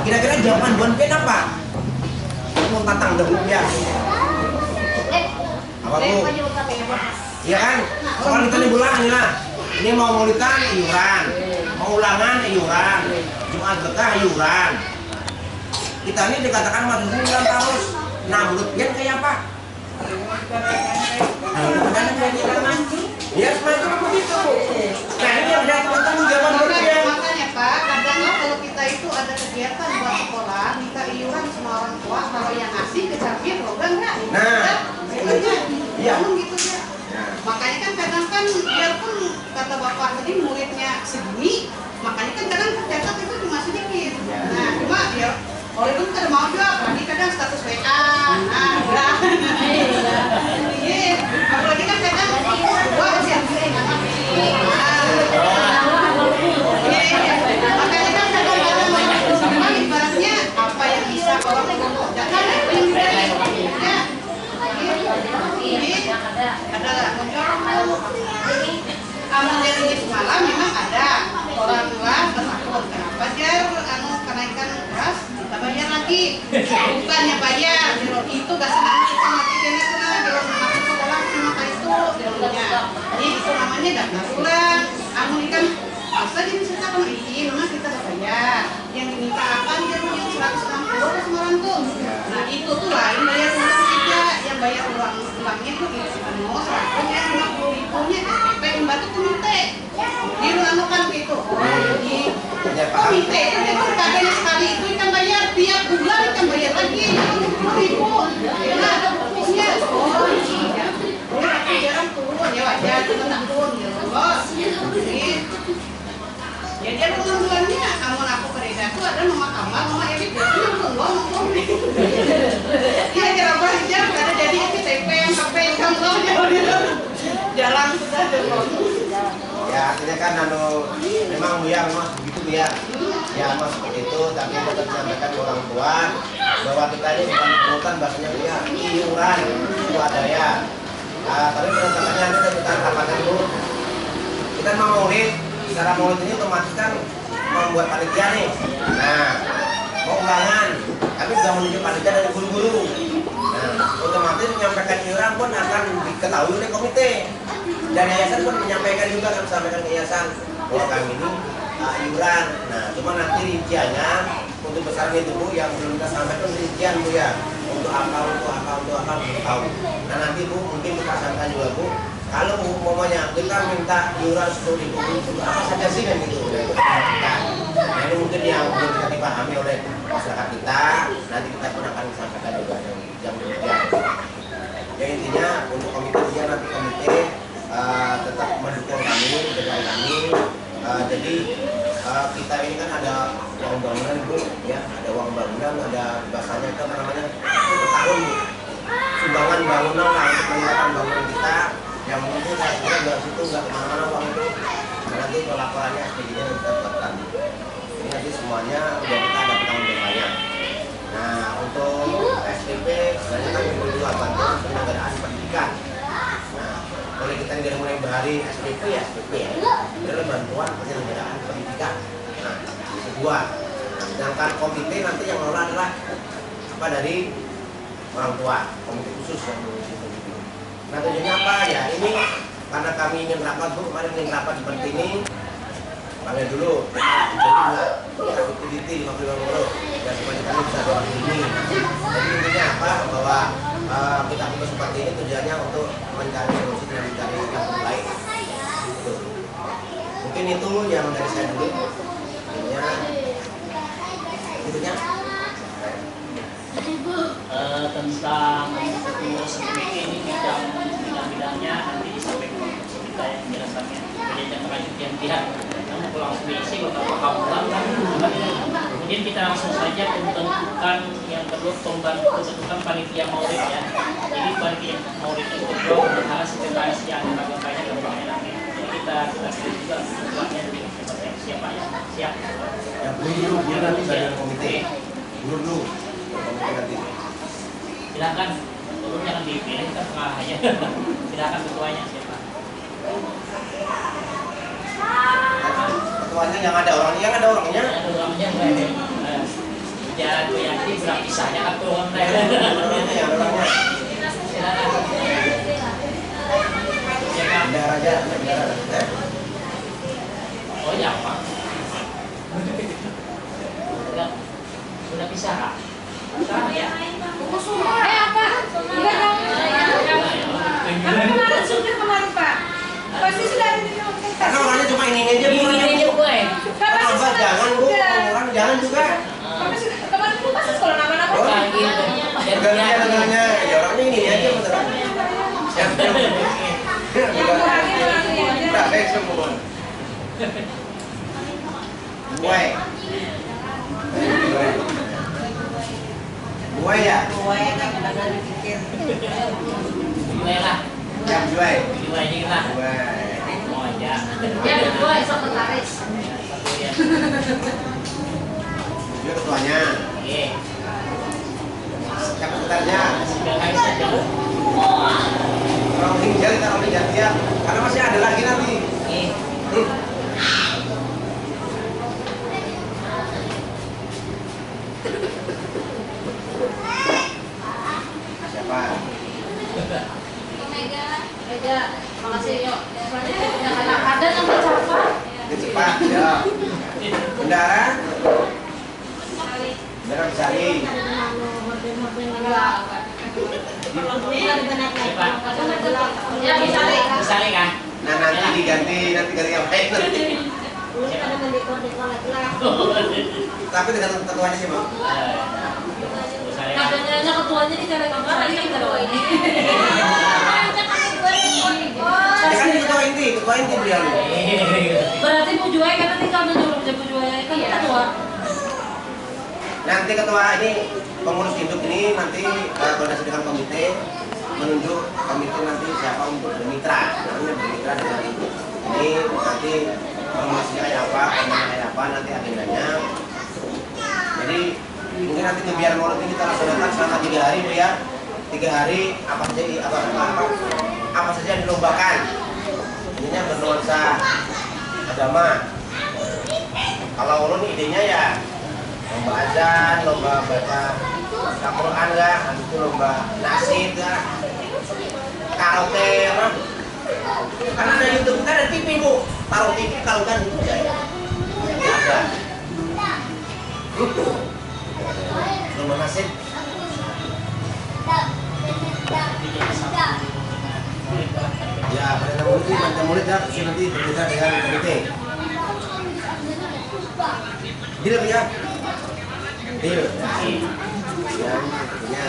kira-kira jawaban Buan Pen apa? Mau tantang dulu ya. Apa Bu? Iya kan? Soal kita nih bulan nih lah. Ini mau maulidan iuran, mau ulangan iuran, Jumat berkah iuran. Kita ini dikatakan madrasah ulang tahun. Nah, menurut Pian kayak apa? Ya semacam begitu. Nah ini yang berarti tanggung jawab Pian. Makanya Pak, kadang kalau kita itu ada kegiatan buat sekolah, minta iuran sama orang tua, kalau yang ngasih kecapin program nggak? Nah, itu aja. iya. Gitu ya. Makanya kan kadang kan biarpun kata bapak tadi muridnya segini, makanya kan kadang tercatat itu cuma sedikit. Nah, cuma ya oleh itu kan mau juga, tadi kadang status WA, nah, iya, apalagi kan kadang wah siap, makanya kan kadang-kadang ibaratnya apa yang bisa orang kerjakan itu yang diberi, ya. Ini ada amal dari semalam memang ada orang tua bertakut kenapa jar kenaikan beras kita bayar lagi bukannya bayar itu gak senang kita mati kena kalau masuk sekolah cuma kayak itu jadi itu namanya daftar ulang amun kan masa jadi cerita sama izin memang kita gak bayar yang diminta apa dia punya 160 ke semalam tuh nah itu tuh lain bayar ulang juga yang bayar ulangnya tuh mau 150.000-nya SPP membantu komite di melakukan itu komite itu memang kadangnya sekali itu ikan bayar tiap bulan ikan bayar lagi 10.000 nah ada bukunya oh iya aku jarang turun ya wajar kita tak turun ya bos jadi ada bulan-bulannya amun aku kerja itu ada mama Kamal, mama Elit dia belum artinya kan memang Bu ya, memang begitu Bu ya. Ya memang seperti itu, tapi tetap menyampaikan ke orang tua bahwa kita ini bukan pungutan, bahasanya Bu ya, iuran swadaya. Tapi berdasarkannya nanti kita rapatkan dulu. Kita mau maulid, secara maulid ini otomatis kan membuat panitia nih. Nah, mau undangan, tapi juga menunjuk panitia dari guru-guru. Nah, otomatis menyampaikan iuran pun akan diketahui oleh komite. Dan yayasan pun menyampaikan juga, kan sampaikan ke yayasan bahwa kami ini iuran. Nah, cuma nanti rinciannya untuk besaran itu Bu yang belum kita sampaikan rincian Bu ya. Untuk apa belum tahu. Nah nanti Bu mungkin kita sampaikan juga Bu. Kalau umpamanya kita minta iuran 10.000 untuk apa saja sih kan gitu. Nah ini mungkin yang belum kita dipahami oleh masyarakat kita. Nanti kita pun akan sampaikan juga yang demikian. Ya intinya untuk komite dia nanti komite tetap mendukung kami, mendukung kami. Jadi kita ini kan ada uang bangunan Bu, ya ada uang bangunan, ada bahasanya itu namanya itu per tahun Bu. Sumbangan bangunan lah untuk meningkatkan bangunan kita. Yang mungkin saya kira dari situ nggak kemana-mana uang itu. Nah, nanti pelaporannya SPG-nya kita buatkan. Ini nanti semuanya udah kita ada penanggung. Nah untuk SPP sebenarnya kan kedua bantuan penyelenggaraan pendidikan. Oleh kita yang dari mulai bahari SPP ya SPP ya adalah bantuan penyelenggaraan pendidikan. Nah kedua, sedangkan komite nanti yang mengelola adalah apa dari orang tua, komite khusus yang mengurusi itu. Nah tujuannya apa ya, ini karena kami ingin rapat Bu, kemarin ingin rapat seperti ini. Kami dulu jadi aktiviti 50 dan semuanya kami bisa doa ini. Jadi intinya apa, bahwa kita butuh seperti ini tujuannya untuk mencari solusi dan mencari yang terbaik. Mungkin itu yang dari saya dulu. Intinya tentang pengurus SPP ini bidang-bidangnya nanti disampaikan kita yang menjelaskannya. Kemudian yang lanjut yang namun kalau langsung diisi bakal paham ulang kan. Kemudian kita langsung saja tentukan yang perlu pembentukan panitia maulid ya. Jadi panitia maulid itu berhara sekretaris yang agaknya gampangnya nanti. Jadi kita pilih juga ketuanya dari siapa ya? Siap. yang dulu dia nanti bagian komite. Dulu komite nanti. Silakan, turun jangan dipilih kita tengah aja. Silakan ketuanya siapa? Ketuanya yang ada orangnya, Ada orangnya enggak? Jangan yakin berapa pisahnya ketua yang orangnya. Silakan. Siapa? Bendara aja, bendara. Oh ya Pak. Sudah pisah Kak? Sekarang ya? Apa? Enggak dong. Kan kemarin supir kemarin Pak. Pasti sudah ada di rumah. Karena orangnya cuma ini aja Bu. Ini aja gue. Tambah jangan Bu, orang jangan juga. Kemarin Bu pasti sekolah nama-nama. Oh, gantian ya orangnya ini aja beneran. Siap. Yang kurangnya orangnya aja. Tak baik semua. Buai ya? Buai kan kadang dipikir. Gue lah. Yang buai. Gue aja lah. Buai. Mau aja. Ya kedua sekretaris. Satu ya. Dia ketuanya. Oke. Siapa sekitarnya? Silakan saja. Orang tinggal kita orang tinggal dia. Karena masih ada lagi nanti. Oke. Siapa? Mega, makasih yuk. Selanjutnya anak ada yang bercapa. Dia cepat. Ya. Bendara. Bendara Besari. Ya bisa nih. Misalnya kan? Nah nanti diganti yang lain nanti. Tapi dengan ketuanya sih Bang. Katanya ketuanya di cara gambar lagi ketua ini. Dia kan ketua inti beliau. Berarti Bu Juwai karena tinggal menurut Bu Juwai kan ketua. Nanti ketua ini pengurus induk ini nanti koordinasi dengan komite menunjuk komite nanti siapa untuk bermitra, namanya bermitra dengan induk. Jadi ini nanti informasinya kayak apa, kayak apa nanti agendanya. Jadi mungkin nanti kebiar Maulid ini kita laksanakan selama 3 hari Bu ya. 3 hari apa saja yang dilombakan. Intinya bernuansa agama. Kalau ulun idenya ya lomba azan, lomba baca Al-Quran lah, habis itu lomba nasid lah, karaoke apa. Karena ada YouTube, kan ada TV Bu, taruh TV kalau kan itu ya. Ada. Lomba nasid. Ya, pada murid ya, nanti berbeda dengan komite. Deal ya. Deal. Ya,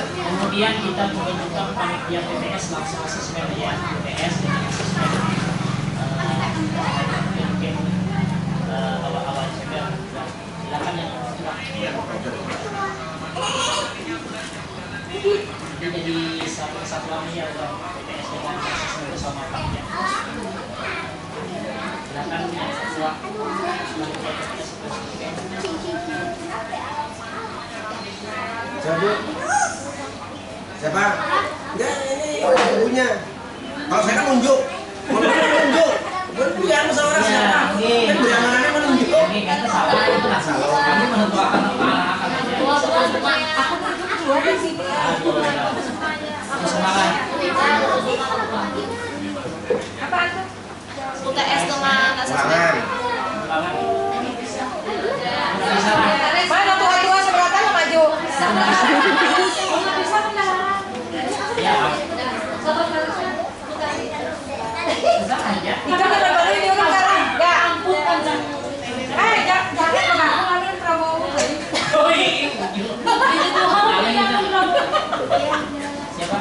Kemudian kita juga panitia PPS laksana asesmen ya, PPS dengan asesmen mungkin awal-awal saja. Silakan yang jadi satu kesatuan ya PPS dengan asesmen bersama Paknya. Silakan yang sesuai panitia PPS. Siapa? Enggak, ini ibunya. Kalau saya kan nunjuk. Biar musyawarah siapa? Kan beramanannya menunjuk. Ini kan salah itu lah salah. Kami menentukan apa akan Dua di sini. semangat. Apa itu? UTS dengan Ulangan. Mana tua-tua seberatan mau maju? Ya. Sudah aja. Kita kan baru ini orang sekarang. Ya ampun panjang. Jangan mengaku kalian Prabowo. Siapa?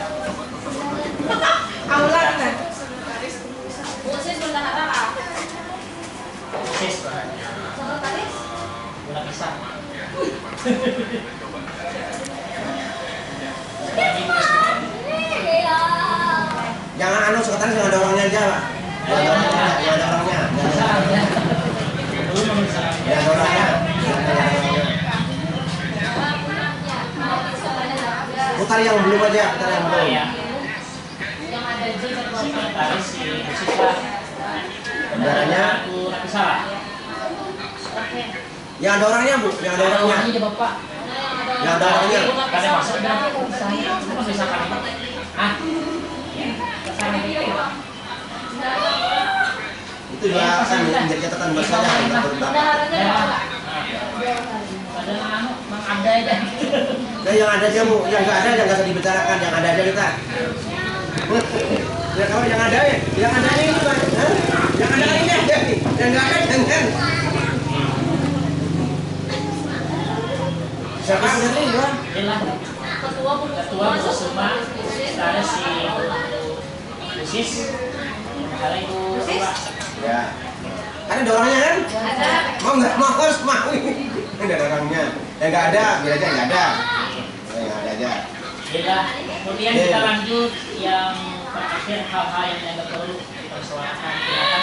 Aulan kan. Sis. Bola pisang. Jangan anu sekretaris jangan ada orangnya aja, Pak. Jangan ada orangnya. Jangan ada orangnya. Putar yang belum aja, putar yang belum. Yang ada di sekretaris si Siswa. Bendaranya. Salah. Yang ada orangnya, Bu. Yang ada orangnya. Ini Bapak. Yang ada orangnya. Kada masuk dan saya bisa kan. Ah. Itu juga akan menjadi catatan buat saya kalau kita berubah. Padahal anu Mang ada aja. Nah, yang ada aja Bu, yang nggak ada yang nggak usah dibicarakan, yang ada aja kita. Ya kalau yang ada ya, yang ada ini Pak. Yang ada ini aja, yang nggak ada jangan. Siapa sendiri Bang? Jelas. Ketua bersama ada si Sis. Ada Ibu. Ya. Ada orangnya kan? Ada. Mau nggak mau harus mau. Ada orangnya. Yang nggak ada, biar aja nggak ada. Yang ada aja. Ya, kemudian kita lanjut yang terakhir hal-hal yang dianggap perlu dipersoalkan. Silakan.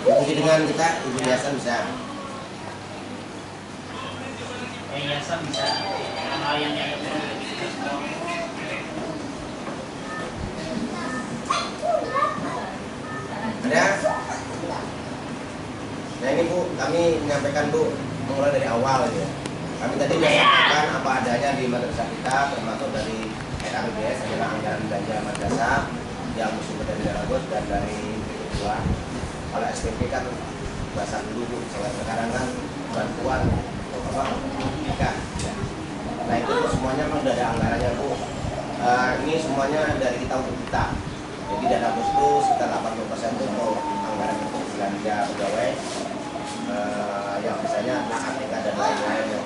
Mungkin dengan kita ibu biasa bisa. Yayasan bisa hal-hal yang dianggap perlu dipersoalkan. Ada? Nah ini Bu, kami menyampaikan Bu, mulai dari awal ya. Kami tadi menyampaikan apa adanya di madrasah kita, termasuk dari RAPBS adalah anggaran belanja madrasah yang bersumber dari Darabos dan dari kedua. Kalau SPP kan bahasa dulu Bu, sekarang kan bantuan apa pendidikan. Ya. Nah itu semuanya memang sudah ada anggarannya Bu. Ini semuanya dari kita untuk kita. Jadi dana bos itu sekitar 80% itu untuk anggaran untuk belanja pegawai yang misalnya ATK dan lain-lain ya.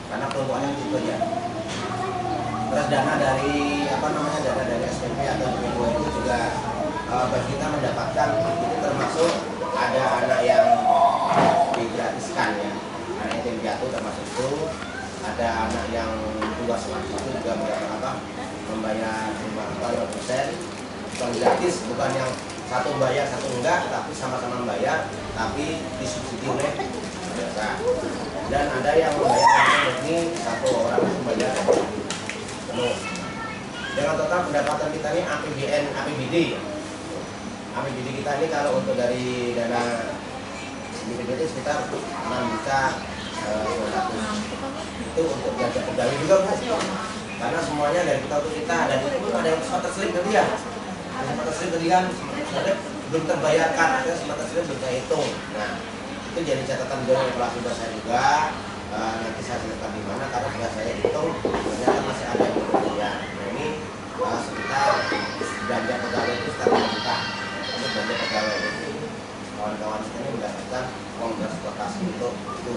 Karena peruntukannya itu aja. Terus dana dari dana dari SPP atau PPW itu juga bagi kita mendapatkan itu termasuk ada anak yang digratiskan ya, anak yatim piatu termasuk itu, ada anak yang dua semester itu juga membayar membayar 5% bukan gratis, bukan yang satu bayar satu enggak, tapi sama-sama bayar, tapi disubsidi oleh desa. Dan ada yang membayar ini satu orang langsung bayar penuh. Dengan total pendapatan kita ini APBD kita ini kalau untuk dari dana BPJS sekitar 6 juta 900. Itu untuk belanja pegawai juga Bu, karena semuanya dari kita untuk kita, dan itu pun ada yang sempat terselip ke dia. Sempat terselip ke dia kan belum terbayarkan, ada sempat terselip belum saya hitung. Nah itu jadi catatan dari kelas tugas saya juga. Nanti saya selipkan di mana, karena sudah saya hitung ternyata masih ada yang belum ya. Nah ini sekitar belanja pegawai itu sekitar 5 juta. Tapi belanja pegawai itu kawan-kawan kita ini mendapatkan uang transportasi untuk itu,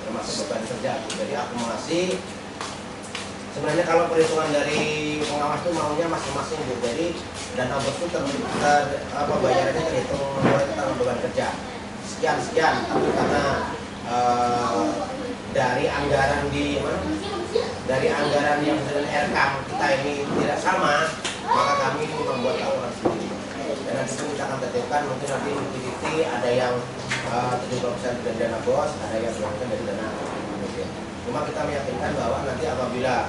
termasuk beban kerja. Jadi akumulasi sebenarnya kalau perhitungan dari pengawas itu maunya masing-masing Bu. Jadi dana bos itu bayarannya terhitung mulai tentang beban kerja sekian, tapi karena dari anggaran yang dengan RKAM kita ini tidak sama, maka kami membuat laporan sendiri. Dan nanti kita akan tetapkan, mungkin nanti liquidity ada yang 70% dari dana bos, ada yang 20% dari dana manusia. Cuma kita meyakinkan bahwa nanti apabila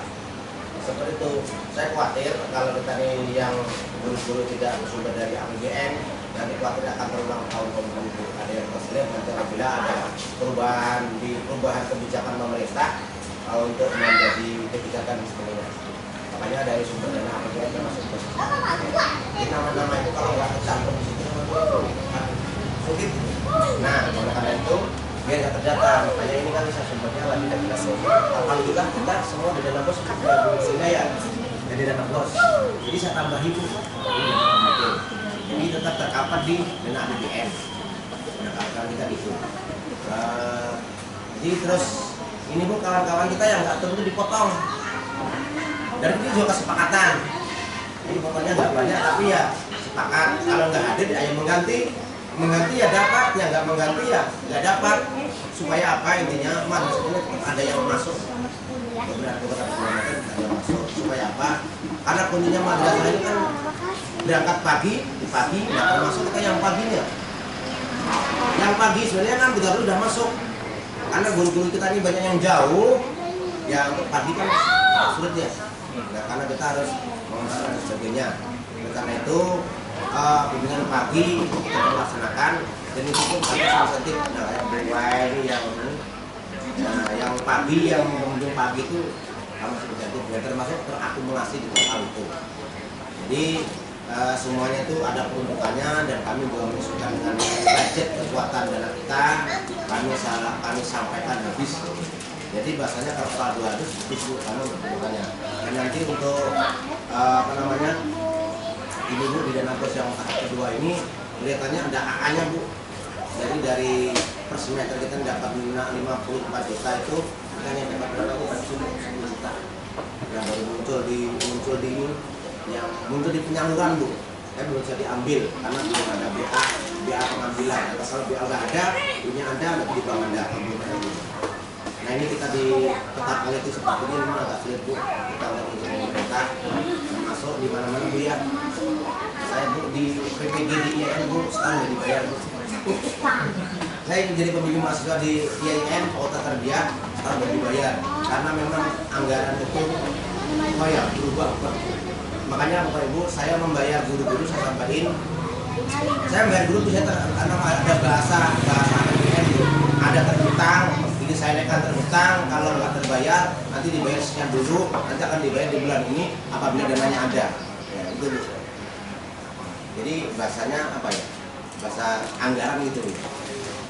seperti itu, saya khawatir kalau kita ini yang guru-guru tidak bersumber dari APBN, nanti khawatir akan terulang tahun pemilu. Ada yang terselip nanti apabila ada perubahan kebijakan pemerintah untuk menjadi kebijakan sebenarnya. Makanya dari sumber dana APBN termasuk jadi nama-nama itu kalau nggak tercantum di situ sulit. Nah, oleh karena itu biar nggak terdata, makanya ini kan bisa sumbernya lagi dari dana bos. Alhamdulillah kita semua di dana bos sehingga ya dari dana bos. Jadi saya tambah itu. Jadi tetap terkapat di dana APBN. Nah, kita itu. Jadi terus ini Bu, kawan-kawan kita yang nggak tentu dipotong. Dan ini juga kesepakatan. Jadi pokoknya nggak banyak, tapi ya sepakat. Kalau nggak hadir ya mengganti ya dapat, ya nggak mengganti ya nggak dapat. Supaya apa intinya madrasah ini ada yang masuk beberapa kilometer ada yang masuk. Supaya apa? Karena kuncinya madrasah ini kan berangkat pagi, nggak termasuk kita yang paginya. Yang pagi sebenarnya kan 30 udah masuk. Karena guru-guru kita ini banyak yang jauh, ya untuk pagi kan sulit ya. Nah, karena kita harus mengontrol dan sebagainya. Karena itu bimbingan pagi kita laksanakan, dan itu pun kami sensitif. Nah, kayak berway yang pagi, yang mengunjung pagi itu kami sensitif, dan termasuk terakumulasi di total itu. Jadi semuanya itu ada peruntukannya, dan kami belum menyesuaikan dengan budget kekuatan dana kita. Kami sampaikan habis. Jadi bahasanya kalau saldo habis itu karena peruntukannya. Dan nanti untuk ibu di dana bos yang tahap kedua ini kelihatannya ada AA-nya Bu. Jadi dari per semester kita dapat 54 juta itu, kita hanya dapat berapa Bu? 10 juta. Yang baru muncul di penyaluran Bu. Belum bisa diambil karena belum ada BA pengambilan. Atau kalau BA nggak ada, punya Anda di bawah Anda. Nah ini kita tetap itu seperti ini memang agak sulit Bu. Kita untuk pemerintah masuk di mana-mana Bu ya. Saya Bu di PPG di IAIN Bu sekarang udah dibayar Bu. Saya jadi pembimbing mahasiswa di IAIN Kota Terbiak sekarang udah dibayar karena memang anggaran itu berubah. Makanya Bapak Ibu saya membayar guru-guru, saya sampaikan. Saya membayar guru itu karena ada bahasa APBN ada terhutang. Jadi saya naikkan terhutang, kalau nggak terbayar nanti dibayar sekian dulu, nanti akan dibayar di bulan ini apabila dananya ada. Ya, itu. Jadi bahasanya apa ya? Bahasa anggaran gitu.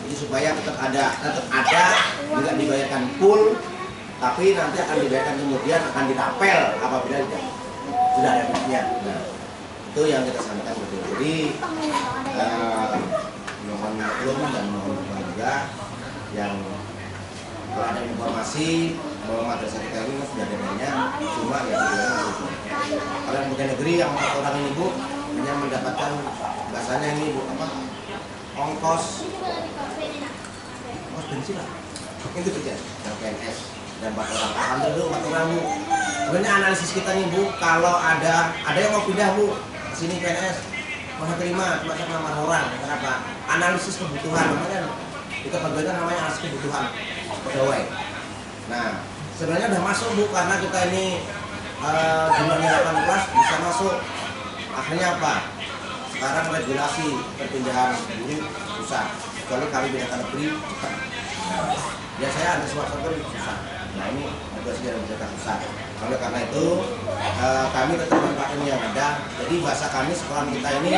Jadi supaya tetap ada, tidak dibayarkan full, tapi nanti akan dibayarkan kemudian akan ditapel apabila sudah ada buktinya. Nah, itu yang kita sampaikan betul. Jadi mohon maklum dan mohon maaf juga yang kalau ada informasi bahwa madrasah kita ini sudah ada banyak, cuma ya itu. Kalau yang bukan negeri yang 4 orang ini Bu hanya mendapatkan bahasanya ini Bu ongkos bensin lah. Itu saja yang PNS dan 4 orang. Alhamdulillah 4 orang Bu. Sebenarnya analisis kita nih Bu, kalau ada yang mau pindah Bu ke sini PNS, masa terima cuma nama orang. Kenapa? Analisis kebutuhan, namanya kita bagian namanya analisis kebutuhan pegawai. Nah, sebenarnya udah masuk Bu, karena kita ini jumlahnya 18 bisa masuk. Akhirnya apa? Sekarang regulasi perpindahan guru susah, kecuali kami bidang negeri cepat. Nah, biasanya ada swasta pun susah. Nah ini regulasi dari bidang susah. Oleh karena itu kami tetap memanfaatkan yang ada. Jadi bahasa kami sekolah kita ini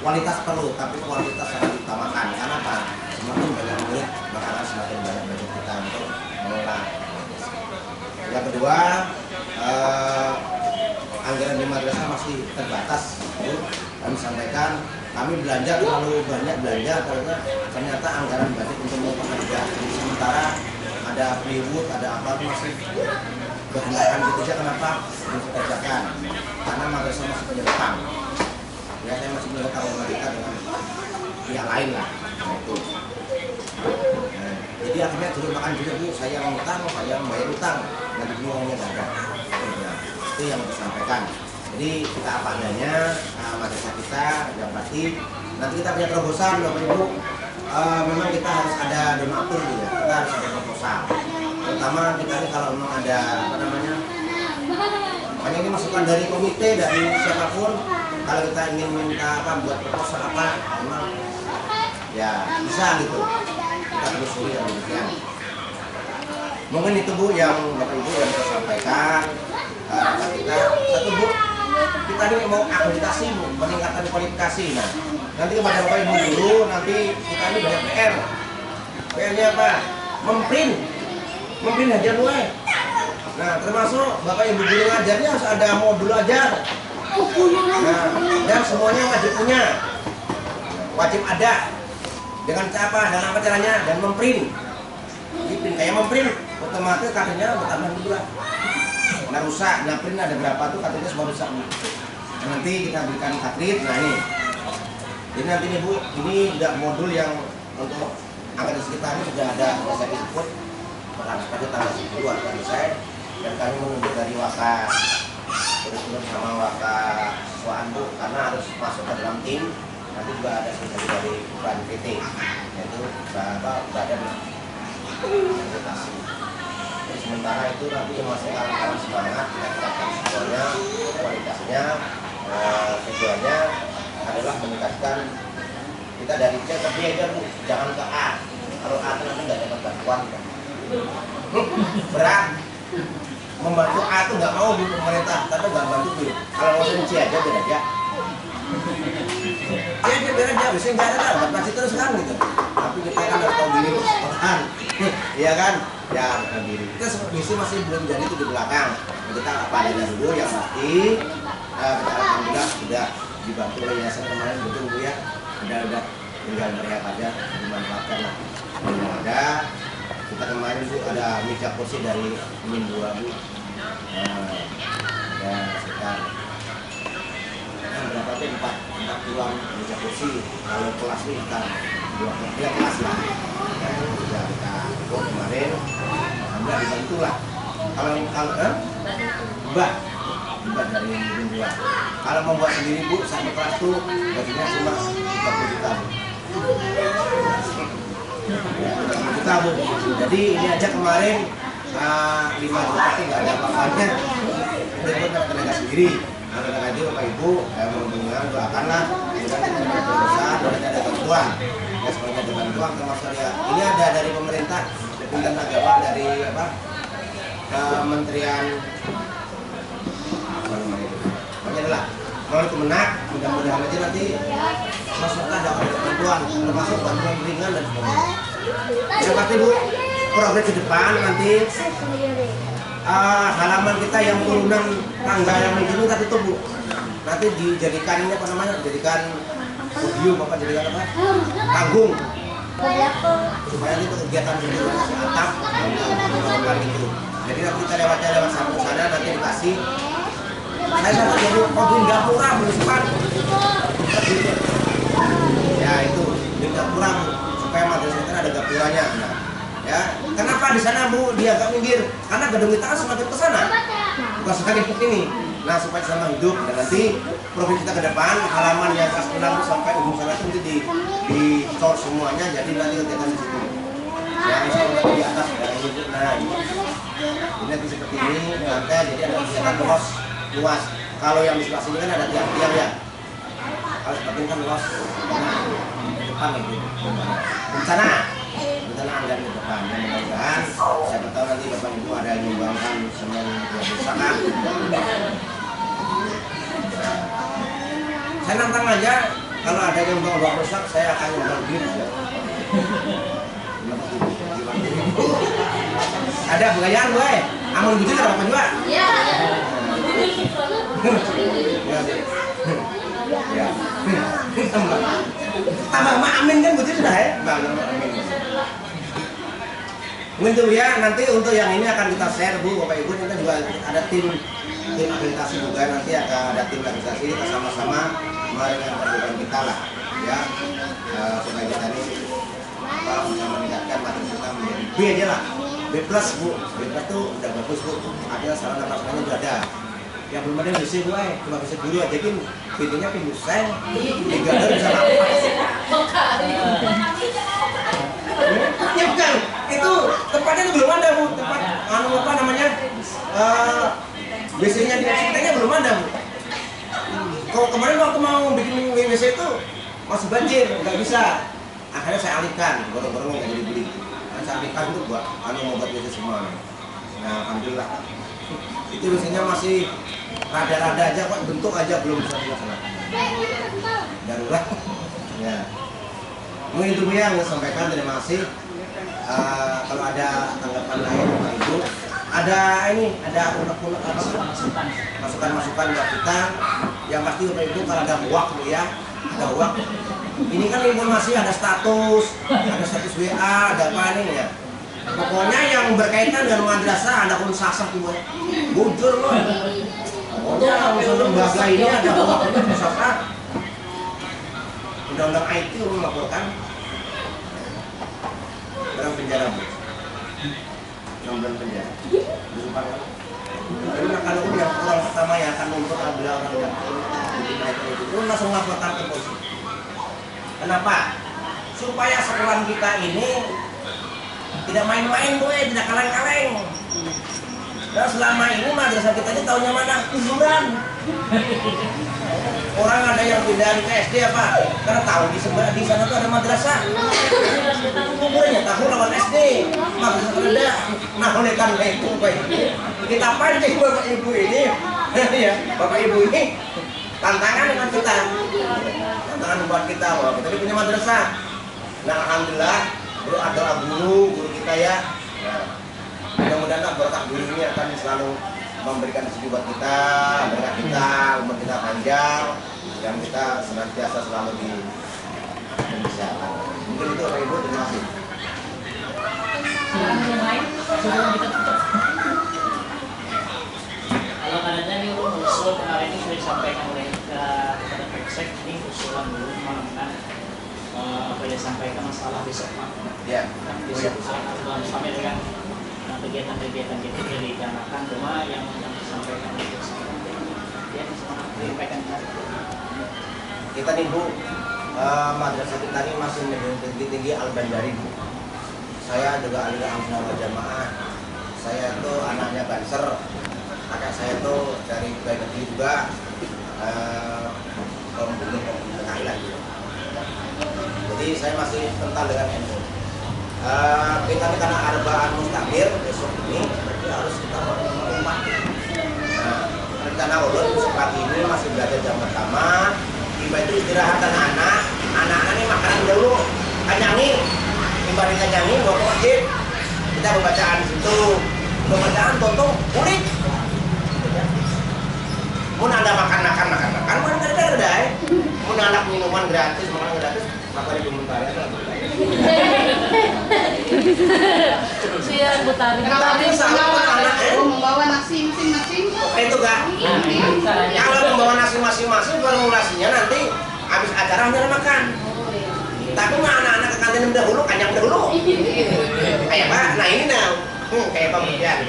kualitas perlu, tapi kualitas sangat diutamakan. Karena apa? Semakin banyak murid, maka semakin banyak budget kita untuk mengelola. Yang kedua, anggaran di madrasah masih terbatas. Kami sampaikan, kami belanja terlalu banyak belanja karena ternyata anggaran budget untuk mempekerja. Sementara ada plywood, ada apa masih berhendakan gitu aja. Kenapa? Belum dikerjakan. Karena madrasah masih punya utang. Ya saya masih punya utang sama kita dengan pihak lain lah. Nah, itu. Nah, jadi akhirnya dulu makan juga Bu, saya ngutang, saya membayar utang, nanti uangnya nggak ada. Nah, itu yang disampaikan. Jadi kita apa adanya, madrasah kita yang pasti. Nanti kita punya terobosan, Bapak Ibu. Memang kita harus ada donatur ya, kita harus ada proposal. Terutama kita ini kalau memang ada apa namanya, makanya ini masukan dari komite, dari siapapun. Kalau kita ingin minta apa buat proposal apa, memang ya bisa gitu. Kita telusuri dan demikian. Mungkin itu Bu yang Bapak Ibu yang saya sampaikan. Kita satu Bu, kita ini mau akreditasi Bu, meningkatkan kualifikasi. Nah, nanti kepada Bapak Ibu guru, nanti kita ini banyak PR. PR-nya apa? Memprint ajar mulai. Nah, termasuk Bapak Ibu guru ngajarnya harus ada modul ajar. Nah, dan semuanya wajib punya, wajib ada. Dengan cara apa? Dan apa caranya? Dan memprint. Jadi kayak memprint, otomatis kartunya bertambah dua. Nah rusak, nah print ada berapa tuh kartunya semua rusak. Nah, nanti kita berikan kartrid. Nah ini. Jadi nanti nih Bu, ini sudah modul yang untuk angkatan sekitar ini sudah ada saya input pada tanggal 10 akan selesai, dan kami menunggu dari Waka kurikulum sama Waka siswaan Bu, karena harus masuk ke dalam tim. Nanti juga ada dari Bukan PT, yaitu badan akreditasi. Sementara itu nanti masih kawan-kawan semangat, kita tetapkan semuanya, kualitasnya, tujuannya adalah meningkatkan kita dari C ke B aja Bu, jangan ke A. Kalau A itu nanti nggak dapat bantuan kan? Berat. Membantu A itu nggak mau Bu pemerintah, tapi nggak bantu Bu. Kalau mau C aja biar aja. C aja biar aja, biasanya nggak ada nggak kasih terus kan gitu. Tapi kita kan harus tahu diri kan, iya kan? Ya tahu diri. Kita misi masih belum jadi itu di belakang. Kita apa adanya dulu yang pasti. Kita alhamdulillah sudah dibantu oleh yayasan kemarin betul Bu ya. Udah tinggal melihat aja, dimanfaatkan lah. Yang ada kita kemarin Bu ada meja kursi dari Min 2 Bu. Ya sekitar berapa tuh 4 ruang meja kursi. Kalau kelas ini kita 2 kelas lah. Sudah kita buat kemarin, alhamdulillah dibantu lah. Kalau Mbak dari Min 2. Kalau membuat sendiri Bu, satu kelas tuh gajinya cuma 30 juta Bu. 30 juta Bu. Jadi ini aja kemarin 5 juta itu nggak ada apa-apanya. Itu pun tenaga sendiri. Nah, karena itu Bapak Ibu mengunjungan doakanlah mudah-mudahan kita dapat besar, mudah-mudahan ada bantuan. Ya semuanya ada bantuan termasuk ya. Ini ada dari pemerintah, Kementerian Agama, dari apa? Kementerian apa namanya itu? Pokoknya adalah melalui Kemenak, mudah-mudahan aja nanti masyarakat dapat bantuan, termasuk bantuan ringan dan sebagainya. Yang pasti Bu, progres ke depan nanti halaman kita yang turunan tangga yang begini kita tutup Bu. Nanti dijadikan ini apa namanya? Dijadikan podium apa? Jadikan apa? Panggung. Supaya itu kegiatan si atap gitu. Jadi nanti kita lewat sana nanti dikasih. Saya sama jadi podium gapura municipal. Ya itu di gapura Bu, supaya madrasah kita ada gapuranya. Nah, ya, kenapa di sana Bu dia agak minggir? Karena gedung kita kan semakin ke sana, bukan semakin ke sini. Nah supaya sama hidup dan nanti provinsi kita ke depan halaman yang Kaskulan sampai ujung sana itu nanti di store semuanya, jadi nanti kegiatan di situ. Yang sekolah di atas ya ini, nah ini nanti seperti ini nanti jadi ada kegiatan luas. Kalau yang di sebelah sini kan ada tiang-tiang ya. Kalau seperti ini kan luas. Nah, di depan itu. Bencana anggaran ke depan. Mudah-mudahan saya tahu nanti Bapak Ibu ada yang menyumbangkan semen kerusakan. Saya nantang aja kalau ada yang menyumbang uang rusak saya akan menyumbang duit. Ada pegayaan gue, amun gitu ada apa juga? Iya. Ya. Tambah mak amin kan begitu sudah ya? Bang amin. Mungkin ya nanti untuk yang ini akan kita share Bu, Bapak Ibu, kita juga ada tim akreditasi juga, nanti akan ada tim akreditasi kita sama-sama meringankan kita lah ya, supaya kita ini bisa meningkatkan materi kita menjadi B aja lah, B plus Bu, B plus tuh udah bagus Bu, ada sarana prasarana juga ada. Yang belum ada bisa Bu, cuma bisa dulu aja kan, pintunya pintu seng, tiga hari bisa nafas. Ya bukan, itu tempatnya itu belum ada Bu, tempat apa namanya, WC-nya di Citengnya belum ada Bu. Kalau kemarin waktu mau bikin WC itu masih banjir, nggak bisa. Akhirnya saya alihkan, gorong-gorong nggak jadi beli. Saya alihkan itu buat mau buat WC semua. Nah alhamdulillah, itu WC-nya masih rada-rada aja kok, bentuk aja belum bisa dilaksanakan. Darurat. Ya. Mungkin itu yang saya sampaikan, terima kasih. Kalau ada tanggapan lain Bapak Ibu, ada ini, ada unek-unek masukan-masukan buat kita. Yang pasti Bapak Ibu kalau ada hoak ya, ada hoak. Ini kan informasi ada status WA, ada apa nih ya. Pokoknya yang berkaitan dengan madrasah ada pun sasah tuh bujur loh. Pokoknya unsur lembaga ini ada hoak sasah. Undang-undang IT melaporkan dalam penjara Bu. 6 bulan penjara. Karena kalau yang orang pertama yang akan nuntut adalah orang yang itu langsung laporkan ke polisi. Kenapa? Supaya sekolah kita ini tidak main-main gue, tidak kaleng-kaleng. Dan selama ini madrasah kita ini tahunya mana? Kuburan. Orang ada yang pindah ke SD apa? Karena tahu di sebelah di sana tuh ada madrasah. Kuburannya tahu lawan SD. Madrasah ada. Nah oleh karena itu kita pancing Bapak Ibu ini, ya Bapak Ibu ini tantangan dengan kita, tantangan buat kita bahwa kita punya madrasah. Nah alhamdulillah ada guru kita ya. Nah, mudah-mudahan berkah guru ini akan selalu memberikan rezeki buat kita, berkah kita, umur kita panjang, dan kita senantiasa selalu di Indonesia. Mungkin itu Bapak Ibu, terima kasih. Yang lain sebelum kita tutup. Kalau adanya ini usul kemarin ini sudah disampaikan oleh kepada Peksek, ini usulan dulu mengenai apa yang disampaikan masalah besok Ya. Besok bulan sampai dengan kegiatan-kegiatan kita direncanakan, cuma yang disampaikan itu ya disampaikan kita nih Bu, madrasah kita ini masih tinggi Al-Bandari Bu. Saya juga ahli Ahmad wal Jamaah. Saya itu anaknya Banser. Kakak saya itu dari pegawai negeri juga, pembunuh Thailand. Jadi saya masih kental dengan NU. Kita ini karena arba'an mustakbir besok ini berarti harus kita mengumpat. Rencana ulun seperti ini masih belajar jam pertama. Tiba itu istirahat anak-anak ini makanan dulu, kanyangi. Tiba di kanyangi bawa ke masjid. Kita pembacaan di situ, pembacaan tonton kulit. Mau ada makan, mau ada mau anak minuman gratis, makanan gratis, maka dikomentari itu. Sian Butari. Membawa nasi masing-masing. Itu Kak. Kalau membawa nasi masing-masing, formulasinya nanti habis acara hanya makan. Tapi mah anak-anak ke kantin dahulu, kanyang dahulu. Kayak Pak, nah ini kayak pemberian.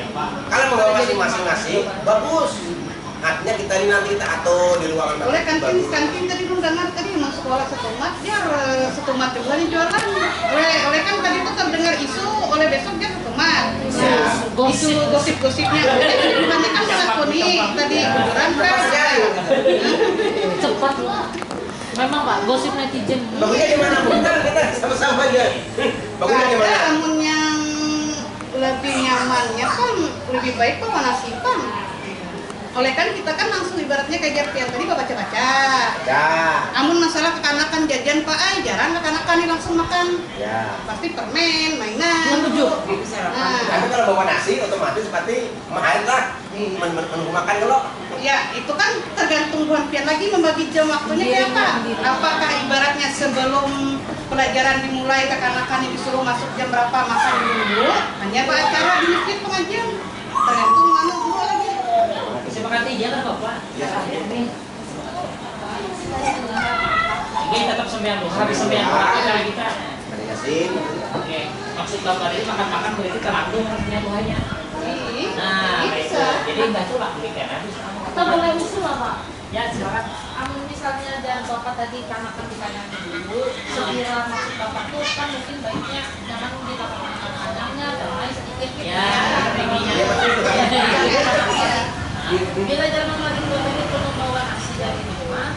Kalau membawa masing-masing nasi, bagus. artinya kita ini nanti kita atur di ruangan Oleh kantin tadi belum dengar tadi mau sekolah setumat, dia setumat juga nih jualan. Oleh kan tadi tuh terdengar isu, oleh besok dia setumat. Isu gosip-gosipnya. Nanti kan melakoni tadi kuburan kan. Cepat loh. Memang Pak, gosip netizen. Bagusnya gimana? Kita sama-sama aja. Bagusnya gimana? Namun yang lebih nyamannya kan lebih baik bawa nasi kan. Oleh kan kita kan langsung ibaratnya kayak yang tadi baca-baca. Ya. Namun masalah kekanakan jajan Pak, jarang kekanakan nih langsung makan. Ya. Pasti permen, mainan. Nah, Tapi kalau bawa nasi otomatis pasti mahal lah. Menunggu makan kalau. ya itu kan tergantung Tuhan pian lagi membagi jam waktunya kayak apa. Apakah ibaratnya sebelum pelajaran dimulai kekanakan disuruh masuk jam berapa makan dulu, hanya Pak acara di masjid pengajian. Tergantung mana dulu lagi. Sepakati jangan Bapak. Ini tetap sembilan loh, habis sembilan orang kita. Ada yasin. Oke, maksud Bapak ini makan-makan berarti terlalu sembilan hanya. Nah, itu. Jadi nggak tuh lah beli kan. Kita boleh usul lah Pak. Ya silakan. Misalnya dan Bapak tadi kanakan ditanyanya dulu, sekira maksud Bapak tuh kan mungkin baiknya jangan dikatakan anak-anaknya, damai sedikit gitu Ya, tingginya. Bila jangan lagi Bapak itu membawa nasi dari rumah,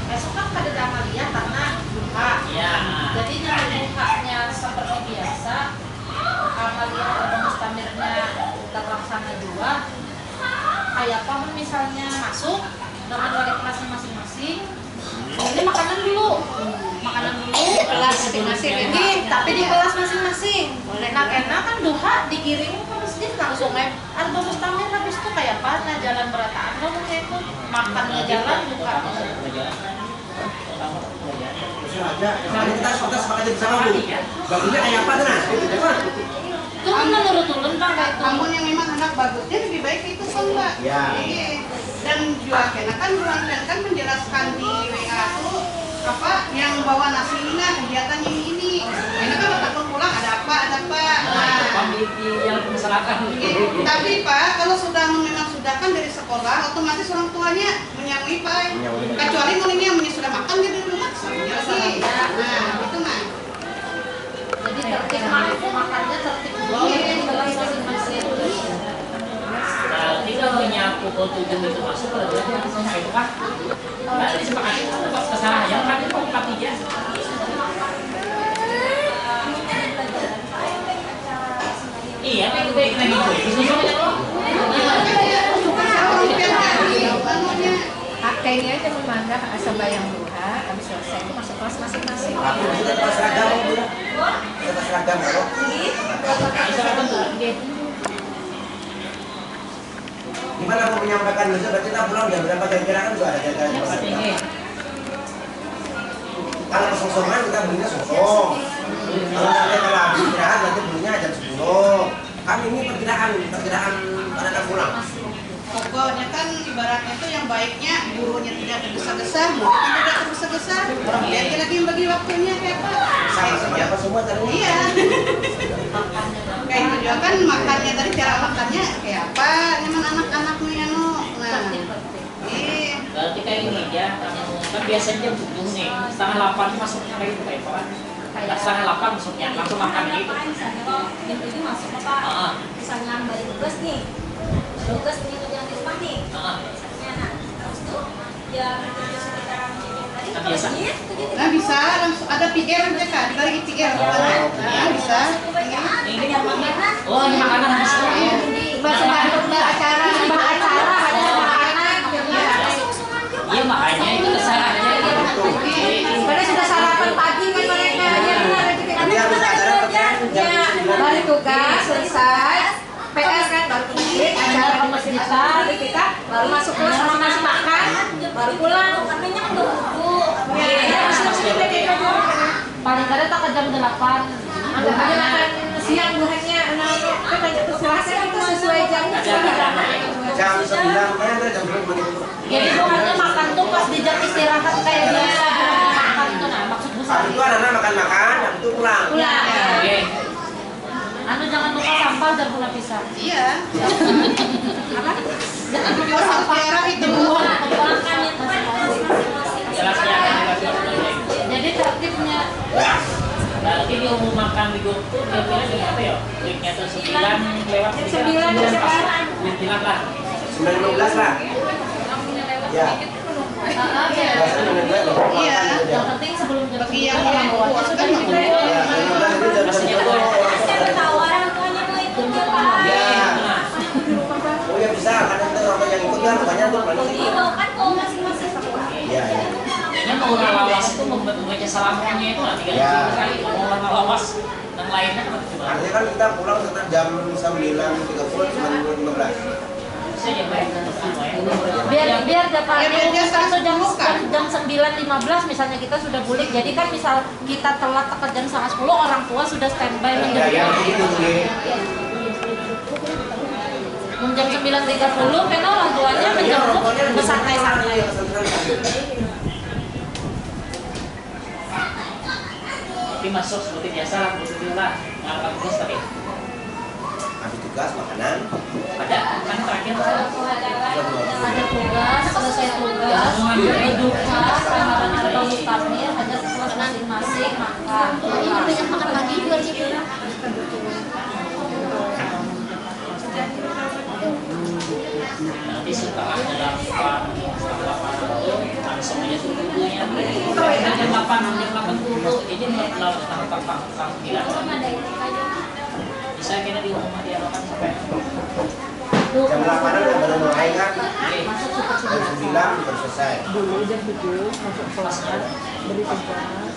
besok kan pada Amalia karena duha. Ya. Jadi jangan duhanya seperti biasa, Amalia atau mustamirnya terlaksana juga. Kayak apa misalnya masuk dengan wali kelasnya masing-masing, ini makanan dulu kelas masing-masing ini, tapi di kelas masing-masing. Enak-enak kan duha dikirim ke masjid langsung arba mustamir habis itu kayak apa? Nah jalan berataan lo mungkin itu makannya jalan duha. Kita sepakat bersama Bu. Bagusnya kayak apa tuh nah? Itu kan menurut ulun Pak kayak itu. Namun yang memang anak bagusnya lebih baik itu kan Mbak. Ya. Iya. Dan juga kan Tuhan kan menjelaskan di WA tuh apa yang bawa nasi ini kegiatan ini. Ini kan takut pulang ada apa. Nah, Yang masyarakat. tapi Pak kalau memang sudah kan dari sekolah otomatis orang tuanya menyamui Pak. Kecuali mulainya yang sudah makan dia di rumah. Lagi. Nah itu mah. Jadi tertib makannya tertib dulu di kelas masing-masing. Kita punya pukul 7 itu masuk ke dalam itu kan. Nah, disepakati pas kesalahan yang kan itu 43. Iya, kayak baik lagi tuh. Susunya loh. Kayaknya aja memandang sembahyang duha, habis selesai itu masuk kelas masing-masing. Kita pas seragam Bu. Kita pas seragam kalau. Gimana mau menyampaikan besok berarti kita pulang jam berapa kira-kira kan juga ada jaga-jaga. Kalau kosong-kosongan kita belinya sosong. Kalau habis istirahat nanti belinya jam 10. Kami ini perkiraan anak pulang. Pokoknya kan ibaratnya itu yang baiknya gurunya tidak tergesa-gesa, muridnya tidak tergesa-gesa. Dia lagi yang bagi waktunya kayak Pak. Sama-sama apa semua tadi? Iya. Kayak itu juga kan makannya tadi cara makannya kayak apa? Nyaman anak-anaknya no. Nah. Iya. Berarti kayak ini ya, kan biasanya jam 7 nih, setengah 8 masuknya kayak itu kayak apa? Setengah 8 masuknya, langsung makan gitu. Kalau jam 7 masuk Bapak, misalnya balik tugas nih, tugas di yang di rumah nih, misalnya nah, terus tuh jam 7 sekitaran tadi Kan biasa. Nah bisa langsung ada PR mereka, dibagi PR. Nah bisa. Ini oh ini makanan habis acara ada makanan, Iya makanya itu kesalahannya. karena sudah sarapan pagi kan mereka, balik tugas selesai. PR kan baru ke masjid, acara ke masjid baru kita baru masuk kelas masing-masing makan, baru pulang. Katanya kan buru-buru. Paling kadang tak ke jam 8. Anggap aja makan siang buahnya, katanya tuh puasa itu sesuai jamnya. Jam 9 kan jam 10 begitu. Jadi bukannya makan tuh pas di jam istirahat kayak biasa makan tuh nah maksud Bu Habis itu anak-anak makan-makan, habis itu pulang. Pulang. Oke. Anu jangan lupa sampah dan guna pisah. Iya. Apa? Jangan dibuang satu arah itu. Jelasnya Jadi tertibnya nanti diumumkan di grup tuh kira-kira di apa ya? Linknya tuh 9 lewat 9 sekarang. 9 lah. 9.15 lah. Ya. Iya. yang penting sebelum jam Bagi 9 yang orang bawahnya sudah kan dikumpul. Ya, 15 itu jam Maksudnya satu. Ya. Oh ya bisa, kadang tuh orang yang ikut kan banyak tuh Ya, ya. Ini mau lawas itu membaca salamnya itu nanti kan Ya. kali mau lawas dan lainnya kan coba. Artinya kan kita pulang sekitar jam 9.30 9.15. Bisa ya baik ya. Biar dapat Ya, biar dia satu jam sepuluh kan? jam 9.15 misalnya kita sudah bulik. Jadi kan misal kita telat ke jam 9.30 orang tua sudah standby Ya, menunggu. yang begitu nih. Jam 9.30 karena orang tuanya menjemput bersantai-santai. Tapi masuk seperti biasa lah, prosedur lah. Ngangkat tugas tadi. Habis tugas makanan. Ada kan terakhir Ada tugas, selesai tugas, berduka, samaran atau mustamir, ada kelas masing-masing makan. Banyak makan pagi juga sih. nanti setelah jam 8 itu langsung aja subuhnya. Jam 8 dulu, jadi melakukan panggilan. Bisa kira di rumah dia kan sampai Jam 8-an udah baru mulai kan. Masuk super Jam 9 baru selesai. dulu jam 7 masuk kelasnya, beri tugas,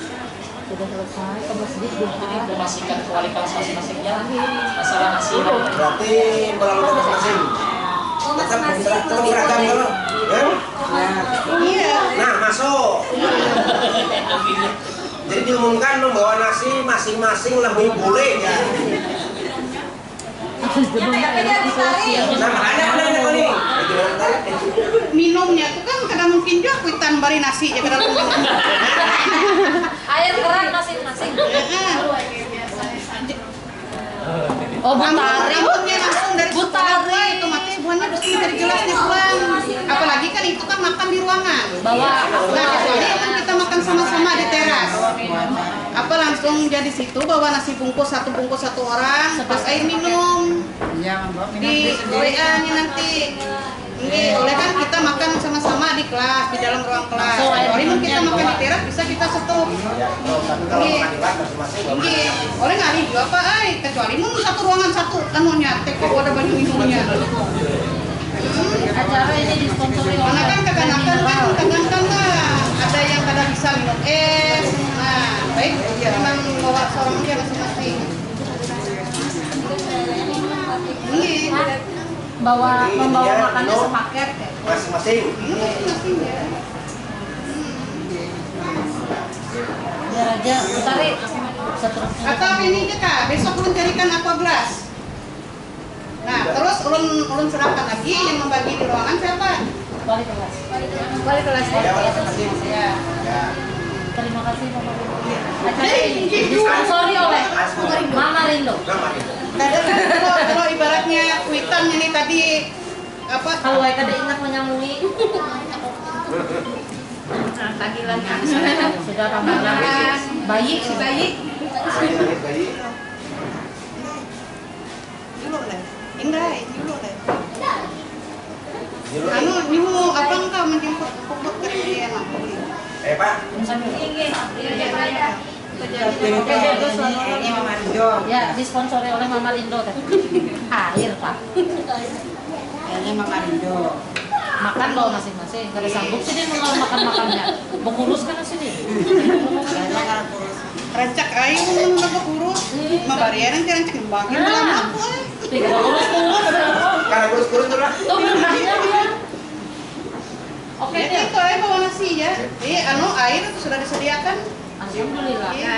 sudah selesai ke masjid jadi duha. memastikan kualitas masing-masingnya masalah nasi. Berarti melalui masing-masing. Tetap seragam kalau. Iya. Nah, masuk. Jadi diumumkan membawa nasi masing-masing lebih boleh ya. Nah, makanya ada nih. Minumnya tuh kan kadang mungkin juga kuitan bari nasi ya kadang minum. Air keran masing-masing. Oh, Butari. Butari. Langsung dari Butari. itu mati buahnya terus dari gelasnya pulang. Apalagi kan itu kan makan di ruangan. Bawa Nah, kecuali kan kita makan sama-sama di teras. Apa langsung jadi situ bawa nasi bungkus satu orang, terus air minum. Di WA-nya nanti. Ini oleh kan kita makan sama-sama di kelas, di dalam ruang kelas. Kecuali mungkin kita makan di teras bisa kita setup. Ya, tapi kalau makan di kelas masing-masing nggak Oke, makan. oleh nggak juga apa, kecuali mun satu ruangan satu, anunya, teko ada banyak minumnya. acara ini disponsori Karena oleh kan kadang-kadang ada yang kadang bisa minum es. Nah, baik, memang bawa seorang dia masing-masing. Ini, membawa makannya minum. sepaket. Masing-masing. masing-masing ya. Biar aja Butari seterusnya. Atau ini aja kak, besok ulun carikan aqua gelas. Nah, terus ulun serahkan lagi yang membagi di ruangan siapa? Balik kelas. Balik kelas Ya, masing-masing. Ya. Ya. Terima kasih Mama Rindo. Acara ini disponsori oleh Mama Rindo. Kadang kan kalau ibaratnya kuitan ini tadi apa? Kalau ada ingat menyambungi Tagilan sudah panggilan bayi si bayi. Bayi. Dulu lah. Enggak, dulu lah. Dulu. Anu, nimu apa engkau menjemput puput ke dia nak beli? Pak. Ini Mama Rindo. ya disponsori oleh Mama Lindo tadi. Air Pak. Ini Mama Rindo. Makan loh masing-masing. Kada sanggup sih dia mau makan-makannya. Mengurus kan sih dia. Rancak air mun udah kurus. Mabarian nanti rancak bagi dalam aku. Tiga urus tuh. Karena kurus-kurus tuh lah. Tuh benarnya dia. Oke Jadi dia. itu air bawa nasi ya. Jadi air itu sudah disediakan. Alhamdulillah. Ya,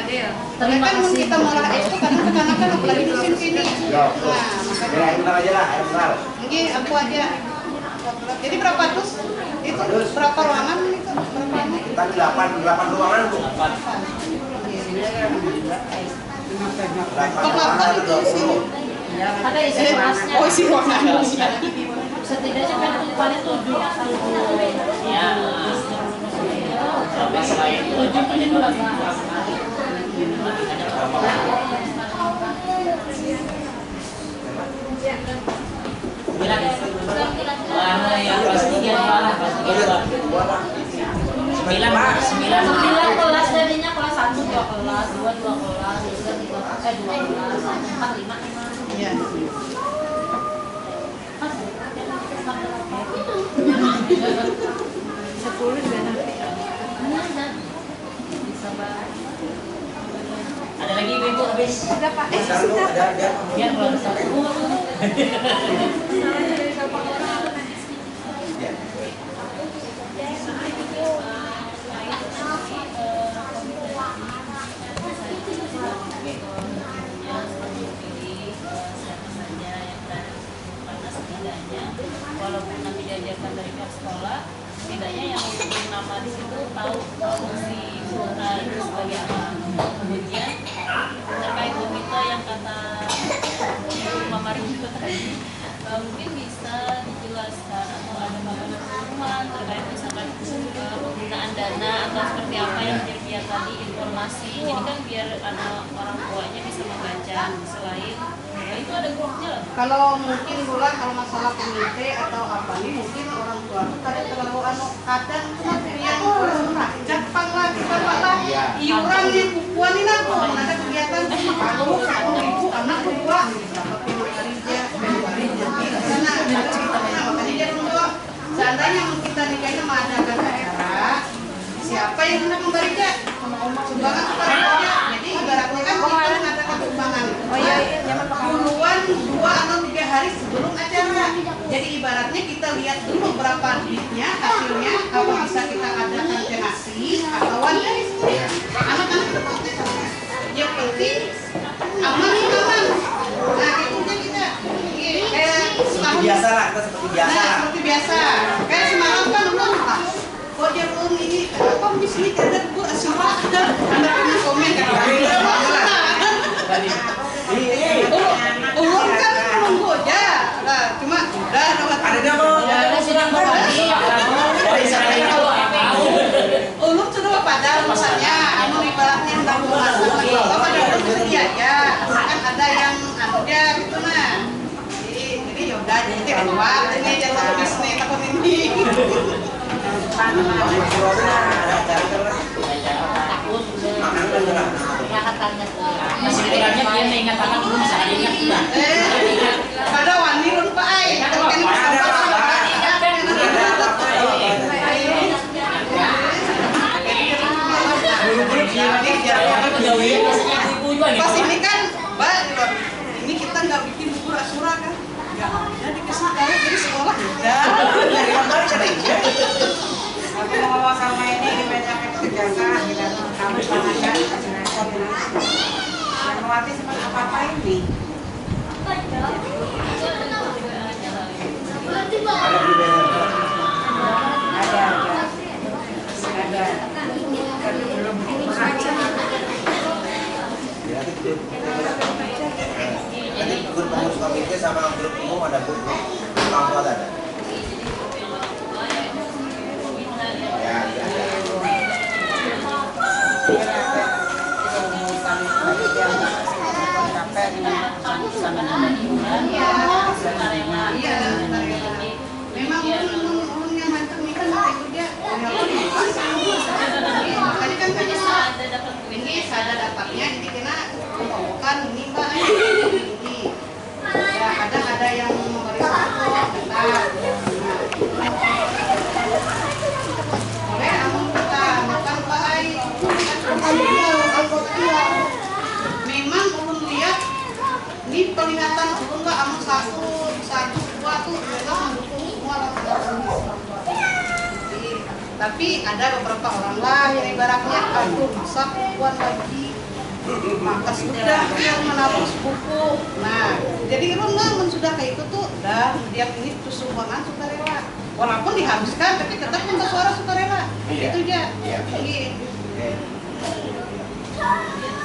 Terima kan mun kasih. kita molah es itu kadang kekanakan apalagi musim sini. Ya. Nah, makanya Air mineral aja lah, air mineral. ini aku aja. Jadi berapa dus? Itu berapa ruangan itu? Berapa lama? Tadi 8 ruangan tuh. 8 Berapa ruangan itu 20. Ada isi kelasnya. Oh, isi ruangan. Setidaknya kan paling 7 Ya. Sampai selain itu bapaknya dulu. Mana yang kelas 3 mana kelas 3 9 kelas jadinya kelas 1 2 kelas, 2 kelas, 3 2 kelas, 4 5. Iya. Ada lagi ibu habis. Sudah Pak, sudah Pak. Ya kalau ada satu. Walaupun nanti diajarkan dari pihak sekolah, setidaknya yang memiliki nama di situ tahu fungsi kuota itu sebagai apa. Kemudian terkait komite yang kata Mama Rindu tadi, mungkin bisa dijelaskan atau ada pengumuman terkait misalkan penggunaan dana atau seperti apa yang dia tadi informasi. Jadi kan biar anak orang tuanya bisa membaca selain itu ada grupnya loh. Kalau mungkin bulan kalau masalah komite atau apa nih mungkin orang tua tuh kadang terlalu kadang cuma yang murah Jepang lah bapak lah iuran nih bukuan ini aku ada kegiatan kalau 10.000 anak dua berapa makanya dia dulu seandainya kita nikahnya mengadakan acara siapa yang hendak memberikan sumbangan kepada jadi ibaratnya kan kita mengadakan sumbangan duluan 2 atau 3 hari sebelum acara jadi ibaratnya kita lihat dulu berapa duitnya hasilnya apa bisa kita adakan donasi atau dari anak-anak yang penting aman nah itunya kita seperti biasa lah kita seperti biasa nah seperti biasa kayak semalam kan belum lah kok dia belum ini kenapa di sini ada bu asura ada punya komen kan ulun kan menunggu aja lah cuma udah ada Ada sidang pagi. ulun sudah pada urusannya anu ibaratnya hendak memasak lagi apa ada rezeki aja kan ada yang anu dia gitu nah jadi yaudah jadi keluar ini jangan bisnis takut ini Masih kurangnya dia mengatakan belum bisa ingat juga. pada wani run pak ai kan pas ini kan mbak ini kita nggak bikin buku asura kan nggak ada dikasih tahu jadi sekolah udah dari lembar jadi aku mau sama ini di banyak ketegasan kita kamu pengajar koordinasi yang melatih seperti apa ini ada tapi belum Nanti grup pengurus komite sama grup umum ada grup orang tua ada. Ya, memang ulun yang mantap nih kan itu dia makanya kan banyak ini ada dapatnya jadi kena bukan ini mbak ini ya kadang ada yang memberi satu boleh amun kita makan pak ai memang ulun lihat ini penglihatan ulun nggak amun satu dua tuh memang mendukung semua tapi ada beberapa orang lah yang ibaratnya aduh masa buat lagi maka sudah yang menabung buku nah jadi lu nggak sudah kayak itu tuh udah dia ini tuh sumbangan sukarela walaupun dihabiskan tapi tetap minta suara sukarela itu aja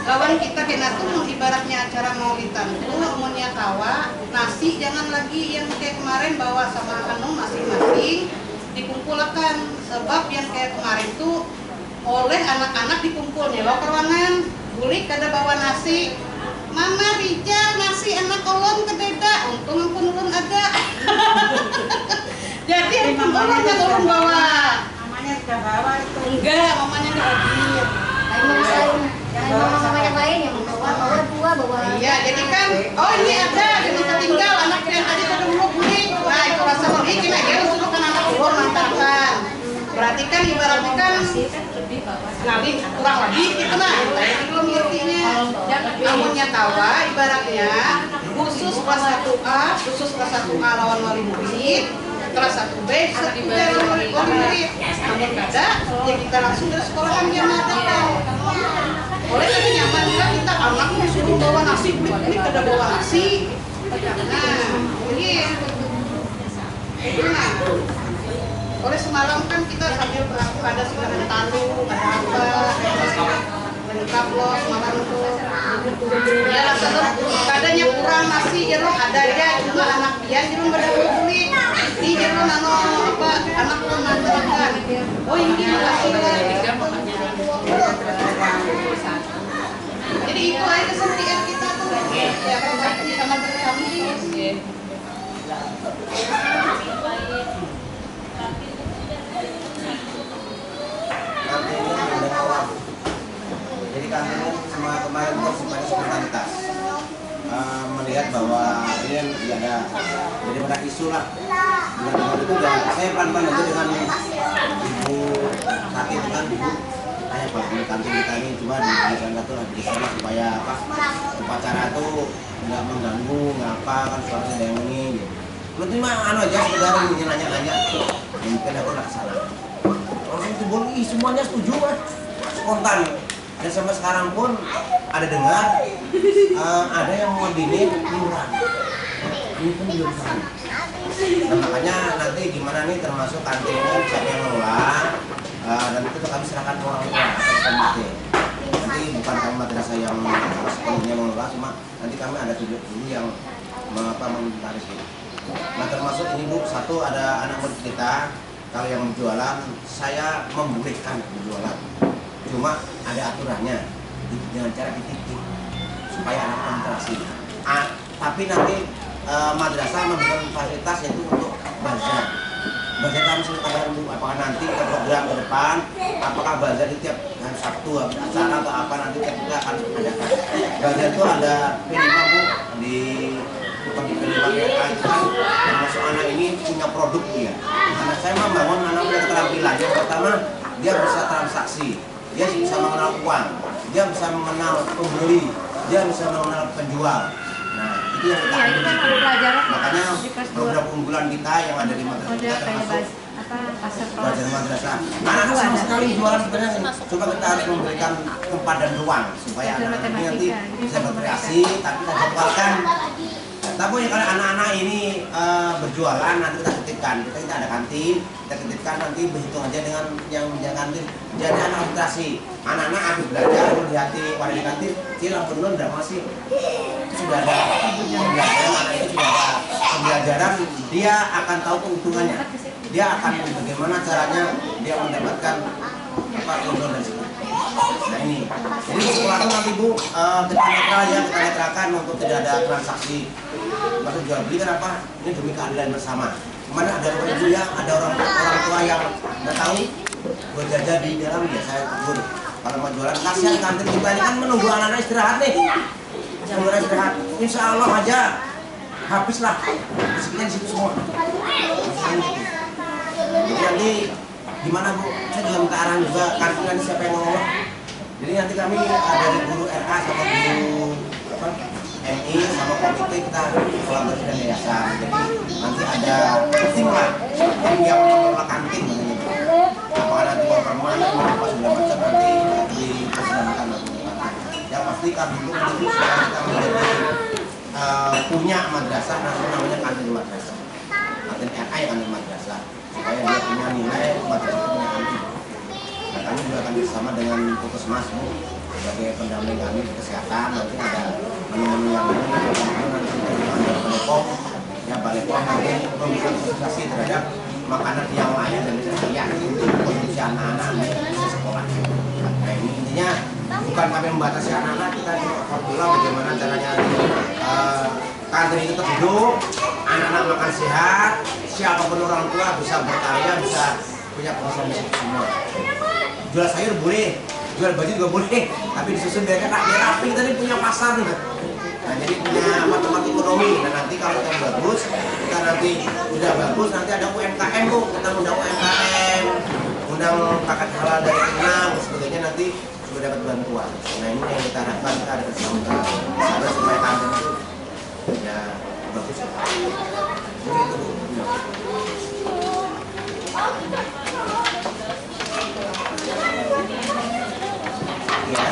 lawan kita kena tuh ibaratnya acara maulidan tuh umumnya kawa nasi jangan lagi yang kayak kemarin bawa sama anu masing-masing dikumpulkan, sebab yang kayak kemarin tuh oleh anak-anak dikumpulnya lo ke ruangan bulik kada bawa nasi Mama Rijal nasi anak ulun kededa untung ampun ulun ada jadi ampun ulun yang ulun bawa Mamanya sudah bawa itu. enggak mamanya enggak hadir. Mama yang lain yang bawa Iya, jadi kan, oh ini ada, jangan tinggal anak yang tadi pada dulu bulik. Nah, itu rasa lagi kena dia suruh kan anak ulur mantarkan. Berarti kan ibaratnya kan ngalih kurang lagi gitu nah. Saya belum ngertinya. Namunnya tawa ibaratnya khusus kelas 1A, khusus kelas 1A lawan wali murid. Kelas 1B bisa juga wali murid. Namun kada, ya kita langsung dari sekolahan dia mengatakan. Oleh tapi nyaman juga kita anaknya suruh bawa nasi, ini kada bawa nasi. Nah, ini nah, oleh semalam kan kita sambil ada sekarang talu, ada apa, lengkap loh semalam itu. Ya rasa kadanya kurang nasi, jeruk ada aja, cuma anak dia jeruk pada beli. Ini jeruk nano apa, anak pun manjakan. Oh ini nasi lah. Jadi itu aja kesenian kita tuh ya berbakti sama kami. Kantinnya udah awal. Jadi kantinnya semua kemarin itu semuanya spontanitas. Melihat bahwa ini ada jadi pada isu lah. Dengan itu udah saya pelan-pelan aja dengan ibu sakit kan ibu kayak bagi kantin kita ini cuma dibikin satu lagi di sana supaya apa upacara itu nggak mengganggu ngapa kan suaranya ada yang ini gitu. Mah anu aja sekedar nanya-nanya mungkin aku nggak kesana orang itu boleh semuanya setuju kan spontan dan sampai sekarang pun ada dengar ada yang mau dini liuran ini pun belum tahu. Nah, makanya nanti gimana nih termasuk kantinnya siapa yang ngelola dan itu kami serahkan ke orang tua atau komite. Nanti bukan kami madrasah yang sepenuhnya mengelola, cuma nanti kami ada tujuh dulu yang mengimentaris itu. Nah termasuk ini Bu, satu ada anak murid kita kalau yang berjualan saya membolehkan berjualan, cuma ada aturannya dengan cara dititik supaya anak konsentrasi. Tapi nanti madrasah memberikan fasilitas yaitu untuk bazar. Bazar kami sudah ada dulu, apakah nanti kita program ke depan, apakah bazar di tiap hari Sabtu acara atau apa nanti kita akan adakan. Bazar itu ada P5 Bu di bukan di P5 kan termasuk anak ini punya produk dia. Karena saya membangun anak punya keterampilan. Yang pertama dia bisa transaksi, dia bisa mengenal uang, dia bisa mengenal pembeli, dia bisa mengenal penjual. Nah, itu yang kita ambil di situ. Makanya program unggulan kita yang ada di madrasah kita termasuk belajar madrasah. Anak-anak sama sekali jualan sebenarnya, cuma kita harus memberikan tempat dan ruang supaya anak-anak ini nanti bisa berkreasi, tapi kita jadwalkan. Tapi kalau anak-anak ini berjualan nanti kita titipkan, kita ada kantin, kita titipkan nanti berhitung aja dengan yang menjaga kantin. Jadi anak konsentrasi, anak-anak habis belajar melihat warga di kantin, silang penulun udah masih sudah ada pembelajaran, anak itu sudah ada pembelajaran, dia akan tahu keuntungannya, dia akan bagaimana caranya dia mendapatkan apa keuntungan dari situ. Nah ini, jadi sekolah itu nanti Bu kita netral ya, kita netralkan untuk tidak ada transaksi. Maksud jual beli kan apa? Ini demi keadilan bersama. Kemana ada orang ibu yang ada orang tua yang nggak tahu berjajan di dalam ya saya tegur. Kalau mau jualan kasihan kantin kita ini kan menunggu anak-anak istirahat nih. Menunggu istirahat. Insya Allah aja habislah rezekinya di situ semua. Jadi nanti gimana Bu? Saya juga minta arahan juga kantin siapa yang ngomong. Jadi nanti kami dari guru RA sama guru apa? MI sama komite kita kolaborasi dengan yayasan. Jadi nanti ada tim lah, tim yang mengelola kantin begini. Apakah nanti mau permanen apa segala macam nanti dipersilakan. Yang pasti kami itu menjadi kita menjadi punya madrasah namanya kantin madrasah, kantin RA yang kantin madrasah supaya dia punya nilai madrasah punya kantin. Nah kami juga akan bersama dengan Puskesmas Bu sebagai pendamping kami di kesehatan. Nanti ada menu-menu yang nanti ada Balai ya Balai POM nanti memberikan konsultasi terhadap makanan yang layak dan tidak layak untuk konsumsi anak-anak di sekolah. Nah ini intinya bukan kami membatasi anak-anak, kita formula bagaimana caranya kantin itu duduk, anak-anak makan sehat, siapapun orang tua bisa berkarya, bisa punya penghasilan semua. Jual sayur boleh, jual baju juga boleh, tapi disusun biar rapi, kita ini punya pasar nih. Nah, jadi punya matematik ekonomi. Dan nanti kalau kita bagus, kita nanti udah bagus, nanti ada UMKM bu, kita undang UMKM, undang paket halal dari Vietnam, sebagainya nanti sudah dapat bantuan. Nah ini yang kita harapkan, kita ada kesempatan supaya kantin itu ya bagus. Begitu bu. Ya.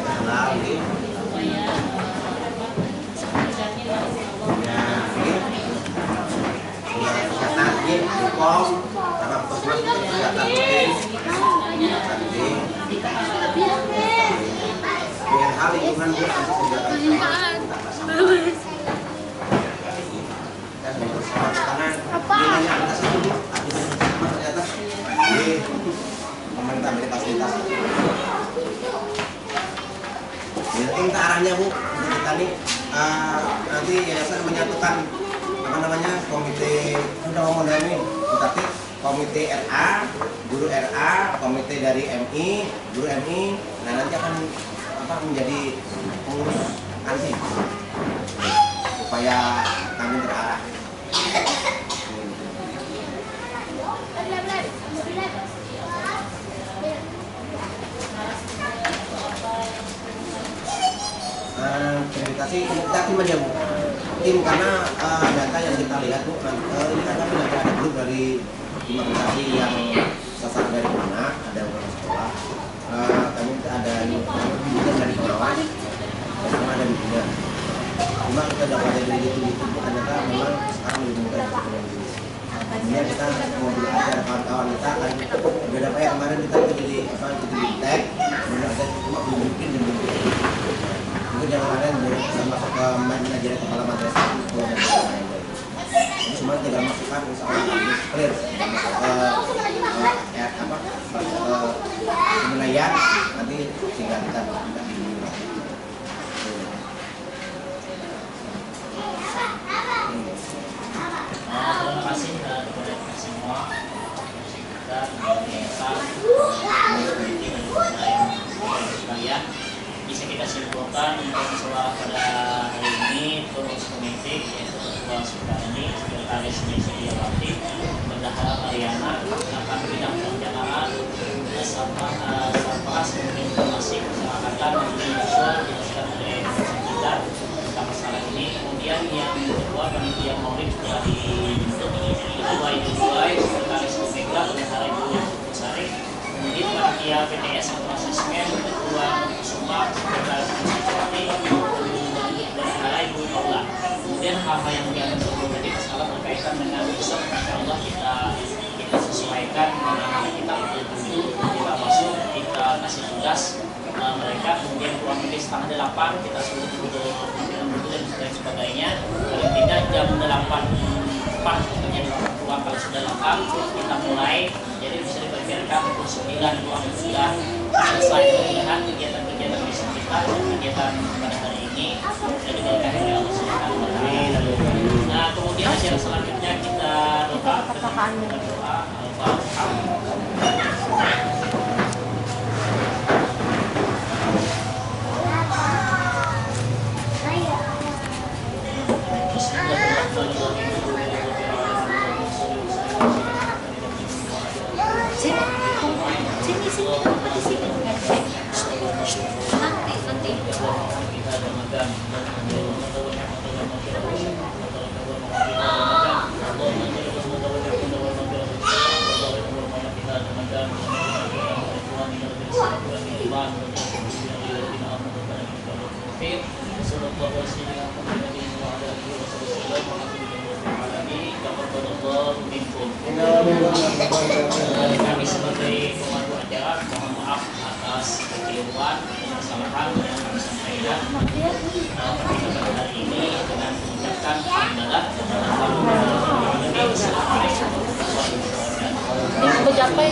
Halal gitu. Dengan hal lingkungan dia ternyata pemerintah beri fasilitas. Ini ke arahnya bu, kita nih nanti yayasan menyatukan komite sudah ngomong dari tapi komite RA, guru RA, komite dari MI, guru MI, nah nanti akan menjadi pengurus kantin supaya kami terarah. Verifikasi kita tim aja bu, tim karena data yang kita lihat bu, ini kan kami ada grup dari imunisasi yang sasaran dari anak, ada beberapa sekolah, kami ada juga dari pengawas, sama ada juga. Cuma kita dapat dari itu ternyata memang sekarang lebih mudah untuk kemudian kita mau belajar kawan-kawan kita kan udah dapat yang kemarin kita jadi tag, kemudian ada cuma belum bikin dan belum itu jangan kalian bisa masuk ke manajer kepala madrasah itu cuma tinggal masukkan insya Allah clear penilaian nanti tinggal kita terima kasih kepada semua kita sekalian. Bisa kita simpulkan untuk masalah pada hari ini pengurus komite yaitu Ketua Sukarni, Sekretaris Sediawati, Bendahara Mariana akan bidang perencanaan sampah informasi kemasyarakatan mungkin bisa dijelaskan oleh kita tentang masalah ini. Kemudian yang kedua panitia maulid telah dibentuk, Ketua Sekretaris KPK Bendahara Ibu Sari, kemudian panitia PTS atau asesmen Ketua Kusuma Sekretaris Sediawati Bendahara Ibu Paula. Kemudian hal-hal yang diatur sebelum tadi masalah berkaitan dengan besok, insya Allah kita sesuaikan bagaimana kita betul-betul kita masuk, kita kasih tugas mereka, kemudian kurang lebih 7:30 kita suruh untuk dan sebagainya. Paling tidak jam 8:04 katanya di orang tua kalau sudah lengkap kita mulai, jadi bisa diperkirakan pukul 9 itu sudah selesai. Mudah-mudahan kegiatan-kegiatan bisa kita dan kegiatan pada hari ini jadi berkah oleh Allah Subhanahu wa Ta'ala. Nah kemudian acara selanjutnya kita doa taqabbalallahu minkum. Kami sebagai pemandu acara mohon maaf atas kekeliruan dan kesalahan yang kami sampaikan. Pada hari ini dengan mengucapkan alhamdulillah. Assalamualaikum warahmatullahi wabarakatuh. Ini mencapai